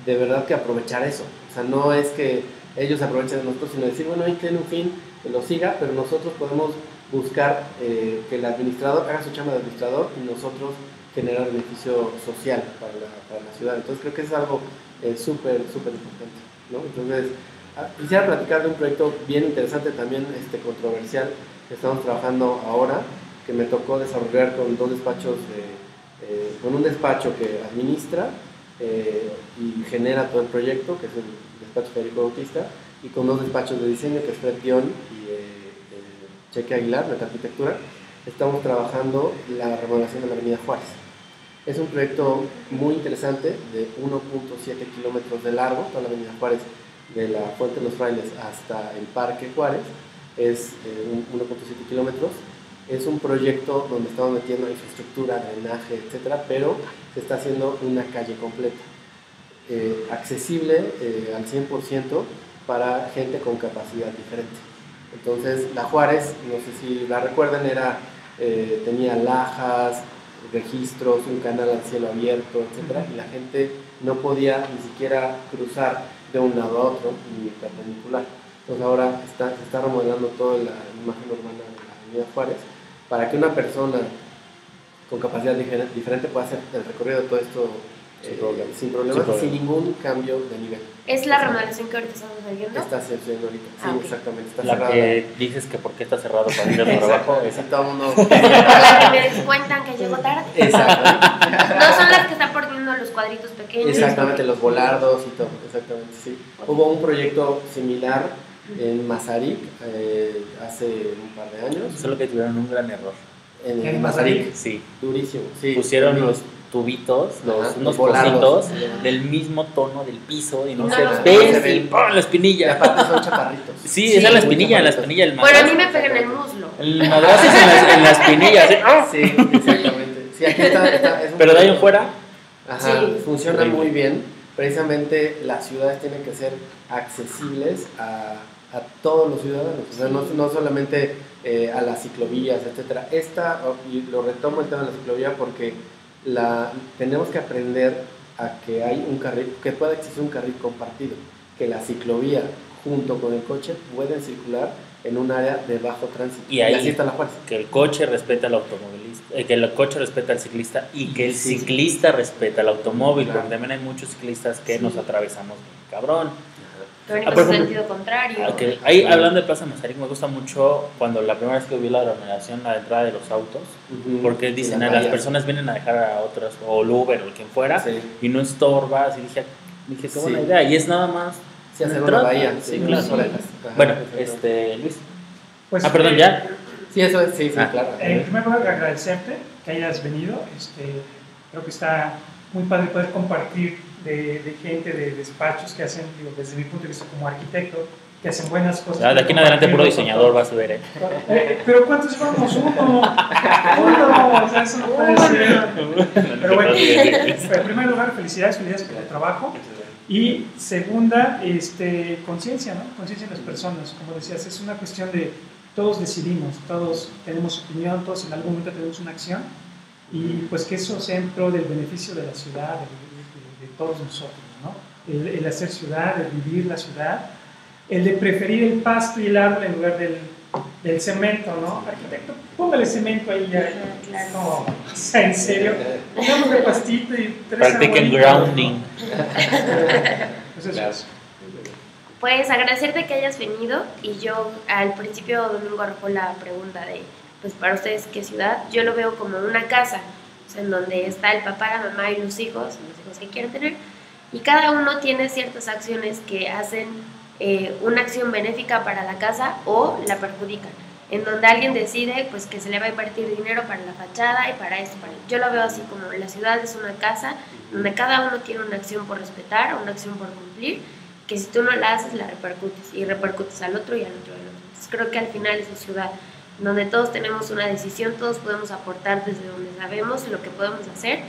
de verdad que aprovechar eso. O sea, no es que ellos aprovechen de nosotros, sino decir, bueno, ahí tiene un fin, que lo siga, pero nosotros podemos buscar que el administrador haga su chamba de administrador y nosotros generar beneficio social para la ciudad. Entonces creo que es algo súper importante, ¿no? Entonces quisiera platicar de un proyecto bien interesante, también controversial, que estamos trabajando ahora, que me tocó desarrollar con dos despachos, con un despacho que administra y genera todo el proyecto, que es el despacho Federico Bautista, y con dos despachos de diseño, que es Fred Dion y Cheque Aguilar, de arquitectura. Estamos trabajando la remodelación de la avenida Juárez. Es un proyecto muy interesante de 1.7 kilómetros de largo, toda la avenida Juárez, de la Fuente de los Frailes hasta el Parque Juárez, es 1.7 kilómetros. Es un proyecto donde estamos metiendo infraestructura, drenaje, etcétera, pero se está haciendo una calle completa, accesible al 100% para gente con capacidad diferente. Entonces, la Juárez, no sé si la recuerdan, tenía lajas, registros, un canal al cielo abierto, etcétera, y la gente no podía ni siquiera cruzar de un lado a otro, ni perpendicular. Entonces ahora se está remodelando toda la imagen urbana de la avenida Juárez para que una persona con capacidad diferente pueda hacer el recorrido de todo esto sin problemas, sin ningún cambio de nivel. ¿Es la remodelación que ahorita estamos viendo? Está sucediendo ahorita, sí, okay. Exactamente. Está la cerrada. Que dices que por qué está cerrado para ir a tu trabajo. Sí, todo el mundo. La que me descuentan que llego tarde. Exacto. No son las que están poniendo los cuadritos pequeños. Exactamente, los volardos y todo, exactamente, sí. Hubo un proyecto similar en Mazarik hace un par de años. Solo que tuvieron un gran error. En Mazarik, sí. Durísimo, sí. Pusieron los tubitos, unos pocitos del mismo tono del piso y no se ven, y ¡pum! La espinilla. Y aparte son chaparritos. Sí, esa es la espinilla del madrazo. Bueno, a mí me pegan el muslo. El madrazo es en la espinilla. ¿Sí? Sí, exactamente. Sí, Sí, aquí es Pero de ahí en fuera... Ajá, Sí. funciona Horrible. muy bien. Precisamente las ciudades tienen que ser accesibles a todos los ciudadanos, o sea, no solamente a las ciclovías, etcétera. Y lo retomo el tema de la ciclovía porque tenemos que aprender a que hay un carril, que pueda existir un carril compartido, que la ciclovía junto con el coche pueden circular en un área de bajo tránsito. Y ahí así está la fuerza. que el coche respeta al automovilista, que el coche respeta al ciclista y que el Sí. ciclista respeta al automóvil, Claro. porque también hay muchos ciclistas que Sí. nos atravesamos bien cabrón. Que van por en ejemplo, sentido contrario. Que ahí, hablando de Plaza Mazarik, me gusta mucho cuando la primera vez que vi la aglomeración, la entrada de los autos, porque dicen, las las vallas. personas vienen a dejar a otras, o el Uber o quien fuera, Sí. y no estorbas, y dije qué Sí. buena idea, y es nada más Sí, hacer una entrada. bahía. Sí, unas claro. orejas. Ajá, Bueno, exacto. Luis. Pues, Perdón, ¿ya? Sí, eso es, sí, claro. En primer lugar, agradecerte que hayas venido. Creo que está muy padre poder compartir de gente de despachos que hacen, digo, desde mi punto de vista como arquitecto, que hacen buenas cosas. De aquí en adelante puro diseñador vas a ver, Pero ¿cuántos vamos? Uno. O sea, eso no puede ser. Pero bueno, en primer lugar, felicidades por tu trabajo. Y segunda, conciencia, ¿no? Conciencia en las personas. Como decías, es una cuestión de todos decidimos, todos tenemos opinión, todos en algún momento tenemos una acción. Y pues que eso sea en pro del beneficio de la ciudad, de todos nosotros, ¿no? El hacer ciudad, el vivir la ciudad, el de preferir el pasto y el árbol en lugar del cemento, ¿no? Arquitecto, póngale cemento ahí ya. Claro. No, o sea, en serio, pongamos el pastito y tres practiquen arbolitos, grounding. ¿no? Pues eso Claro. es. Pues agradecerte que hayas venido y yo al principio Domingo arrojó la pregunta de, pues para ustedes, ¿qué ciudad? Yo lo veo como una casa, o sea, en donde está el papá, la mamá y los hijos que quieren tener, y cada uno tiene ciertas acciones que hacen una acción benéfica para la casa o la perjudican, en donde alguien decide pues que se le va a invertir dinero para la fachada y para esto. Yo lo veo así como la ciudad es una casa donde cada uno tiene una acción por respetar, una acción por cumplir, que si tú no la haces, la repercutes, y repercutes al otro y al otro y al otro. Entonces creo que al final es una ciudad donde todos tenemos una decisión, todos podemos aportar desde donde sabemos lo que podemos hacer,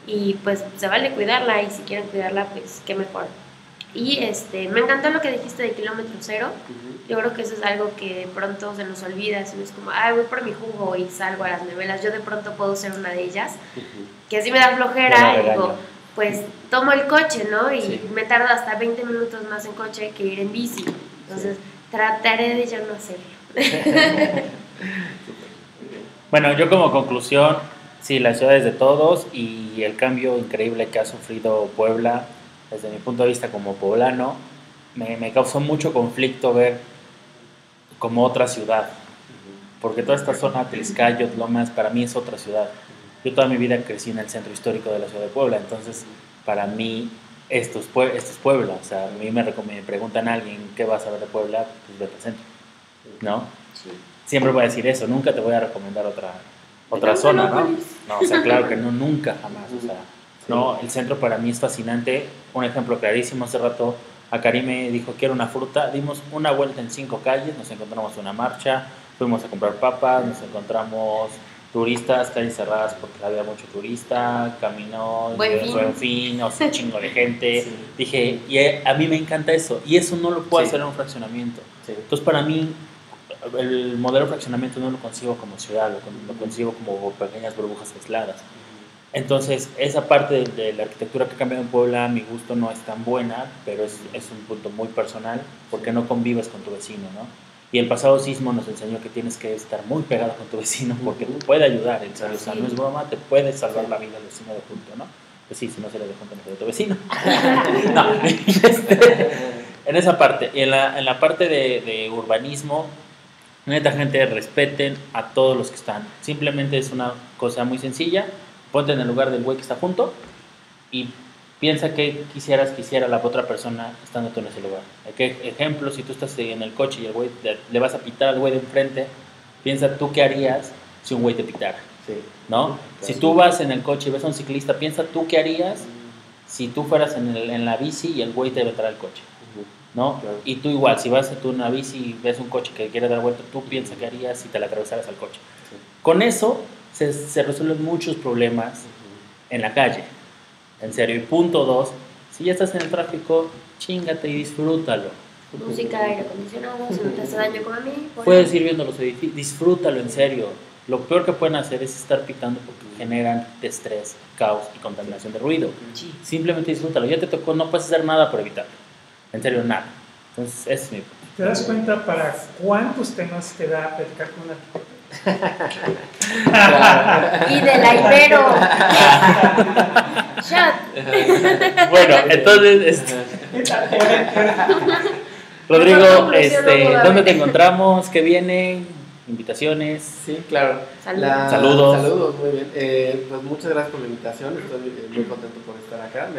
y pues se vale cuidarla, y si quieren cuidarla, pues qué mejor. Y me encantó lo que dijiste de kilómetro cero. Yo creo que eso es algo que de pronto se nos olvida, si no es como, voy por mi jugo y salgo a las novelas. Yo de pronto puedo ser una de ellas, que así me da flojera y digo, pues tomo el coche, ¿no? Y Sí. me tardo hasta 20 minutos más en coche que ir en bici. Entonces, trataré de ya no hacerlo. Bueno, yo como conclusión, sí, la ciudad es de todos y el cambio increíble que ha sufrido Puebla, desde mi punto de vista como poblano, me causó mucho conflicto ver como otra ciudad, porque toda esta zona, Tliscayot, Lomas, para mí es otra ciudad. Yo toda mi vida crecí en el centro histórico de la ciudad de Puebla, entonces para mí esto es Puebla. O sea, a mí me preguntan a alguien qué vas a ver de Puebla, pues vete al centro, ¿no? Sí. Siempre voy a decir eso, nunca te voy a recomendar otra zona, ¿no? No, o sea, claro que no, nunca, jamás. O sea, no, el centro para mí es fascinante. Un ejemplo clarísimo, hace rato a Karim me dijo, quiero una fruta, dimos una vuelta en 5 calles, nos encontramos una marcha, fuimos a comprar papas, nos encontramos turistas, calles cerradas porque había mucho turista, caminó, Buen fin, o sea, un chingo de gente. Sí. Dije, y a mí me encanta eso, y eso no lo puedo Sí. hacer en un fraccionamiento. Sí. Entonces, para mí, el modelo de fraccionamiento no lo concibo como ciudad, lo concibo como pequeñas burbujas aisladas. Entonces, esa parte de la arquitectura que ha cambiado en Puebla, a mi gusto no es tan buena, pero es un punto muy personal, porque no convives con tu vecino, ¿no? Y el pasado sismo nos enseñó que tienes que estar muy pegado con tu vecino, porque te puede ayudar, en serio, o sea, no es broma, te puede salvar la vida al vecino de junto, ¿no? Pues sí, si no se le dejó con tu vecino. No, en esa parte. Y en la parte de urbanismo, neta, gente, respeten a todos los que están. Simplemente es una cosa muy sencilla. Ponte en el lugar del güey que está junto y piensa que quisiera la otra persona estando tú en ese lugar. ¿Qué ejemplo? Si tú estás en el coche y el güey le vas a pitar al güey de enfrente, piensa tú qué harías si un güey te pitara, Sí. ¿no? Claro. Si tú vas en el coche y ves a un ciclista, piensa tú qué harías si tú fueras en la bici y el güey te vetara el coche, ¿no? Claro. Y tú igual, si vas tú en una bici y ves un coche que quiere dar vuelta, tú piensa qué harías si te la atravesaras al coche. Sí. Con eso se resuelven muchos problemas en la calle. En serio. Y punto 2, si ya estás en el tráfico, chíngate y disfrútalo. Música, aire acondicionado, si no te hace daño como a mí. Puedes ir viendo los edificios, disfrútalo en serio. Lo peor que pueden hacer es estar pitando porque generan estrés, caos y contaminación de ruido. Sí. Simplemente disfrútalo. Ya te tocó, no puedes hacer nada por evitarlo. En serio, nada. Entonces, ese es mi punto. ¿Te das cuenta para cuántos temas te da platicar con un arquitecto? Y de la Ibero. Shot. Bueno, entonces, Rodrigo, ¿dónde te encontramos? ¿Qué viene? ¿Invitaciones? Sí, claro. Saludos. Saludos. Saludos, muy bien. Pues muchas gracias por la invitación. Estoy muy contento por estar acá.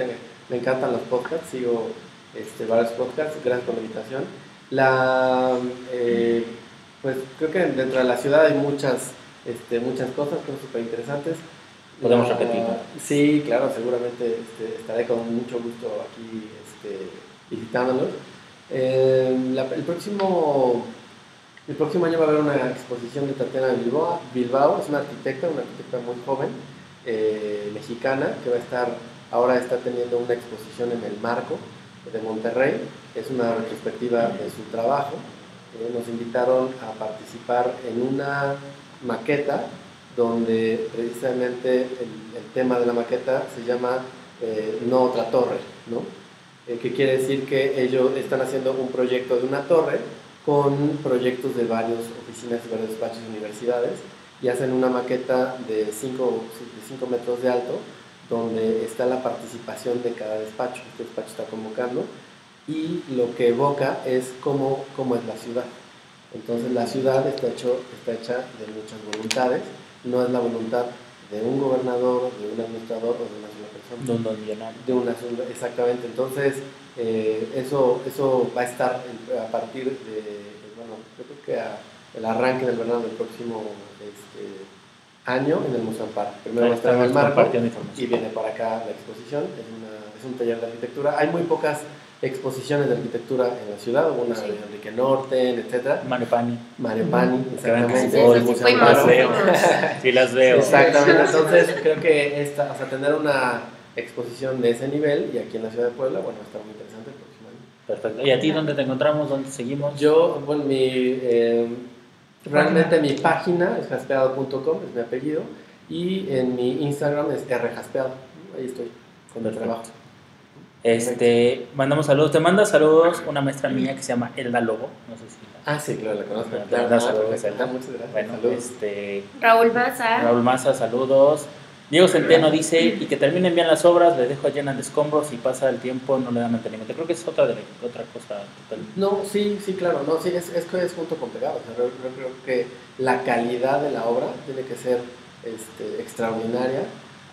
Me encantan los podcasts. Sigo varios podcasts. Gracias por la invitación. Pues creo que dentro de la ciudad hay muchas cosas que son súper interesantes. ¿Podemos repetirlo? Sí, claro, seguramente estaré con mucho gusto aquí visitándolos. El próximo año va a haber una exposición de Tatiana Bilbao. Es una arquitecta muy joven, mexicana, que ahora está teniendo una exposición en el Marco de Monterrey. Es una retrospectiva de su trabajo. Nos invitaron a participar en una maqueta donde precisamente el tema de la maqueta se llama No otra torre, ¿no? Que quiere decir que ellos están haciendo un proyecto de una torre con proyectos de varias oficinas y varios despachos de universidades, y hacen una maqueta de 5 metros de alto donde está la participación de cada despacho. Este despacho está convocando y lo que evoca es cómo es la ciudad. Entonces la ciudad está hecha de muchas voluntades, no es la voluntad de un gobernador, de un administrador o de una sola persona. De una sola, exactamente. Entonces eso va a estar a partir de, yo creo que el arranque del verano del próximo año en el Museo Amparo. Primero va a estar en el Marco y viene para acá la exposición. Es un taller de arquitectura. Hay muy pocas exposiciones de arquitectura en la ciudad, una de Enrique Norten, etc. Mario Pani, exactamente. Sí, las veo. Exactamente, entonces creo que tener una exposición de ese nivel y aquí en la ciudad de Puebla, va a estar muy interesante el próximo año. Perfecto. ¿Y a ti dónde te encontramos? ¿Dónde seguimos? Yo, realmente mi página es jaspeado.com, es mi apellido, y en mi Instagram es rjaspeado. Ahí estoy con el trabajo. Mandamos saludos. Te manda saludos una maestra mía que se llama Elda Lobo. No sé si sí, claro, la conozco. Te manda saludos, Elda. Muchas gracias. Bueno, saludos. Raúl Maza, saludos. Diego Centeno dice, y que terminen bien las obras, les dejo llenas de escombros y pasa el tiempo, no le dan mantenimiento. Creo que es otra cosa total. No, sí, claro, no, sí, es que es junto con pegado. O sea, yo creo que la calidad de la obra tiene que ser extraordinaria.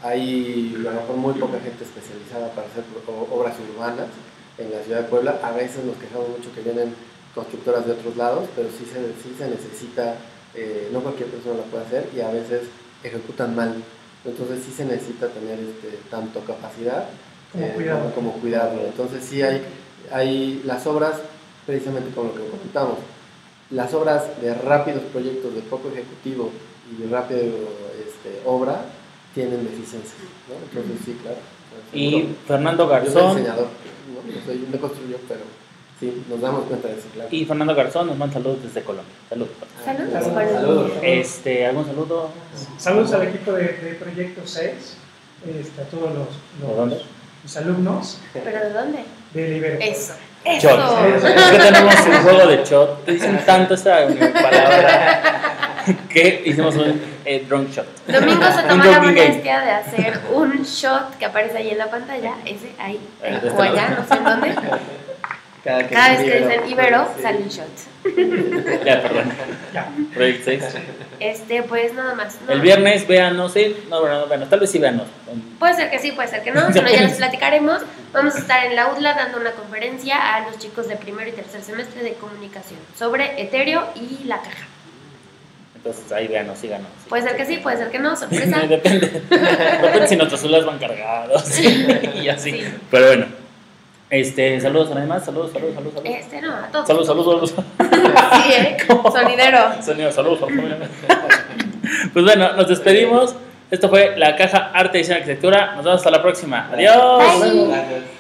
Hay a lo mejor muy poca gente especializada para hacer obras urbanas en la ciudad de Puebla. A veces nos quejamos mucho que vienen constructoras de otros lados, pero sí se necesita, no cualquier persona lo puede hacer y a veces ejecutan mal. Entonces sí se necesita tener tanto capacidad como cuidado. Entonces sí hay las obras, precisamente como lo que comentamos, las obras de rápidos proyectos de poco ejecutivo y rápido obra tienen deficiencias, ¿no? Entonces sí, claro. Y Fernando Garzón. Yo soy diseñador, no construyo, pero sí, nos damos cuenta de eso, claro. Y Fernando Garzón nos manda saludos desde Colombia. Saludos. Saludos. ¿Algún saludo? Saludos al equipo de Proyecto 6, a todos los alumnos. ¿Pero de dónde? De Ibero. Eso. Shot. Es que tenemos un juego de shot. Te dicen tanto esa palabra que hicimos un drunk shot. Domingo se tomó la molestia de hacer un shot que aparece ahí en la pantalla. Ese ahí o allá, no sé en dónde. Cada vez que dicen Ibero, sale un shot. Ya, perdón. Proyecto 6. Pues nada más. No. El viernes, véanos, tal vez sí véanos. Puede ser que sí, puede ser que no. Si no, ya les platicaremos. Vamos a estar en la UDLA dando una conferencia a los chicos de primero y tercer semestre de comunicación sobre Etéreo y la caja. Entonces ahí véanos, síganos. Puede ser que sí, puede ser que no, sorpresa. Depende si nuestros celulares van cargados y así. Sí. Pero bueno. Saludos a nadie más, saludos. No, a todos. Saludos. Sí, sonidero. Saludos. Pues bueno, nos despedimos. Esto fue La Caja Arte, Diseño y Arquitectura. Nos vemos hasta la próxima. Adiós. Bye. Gracias.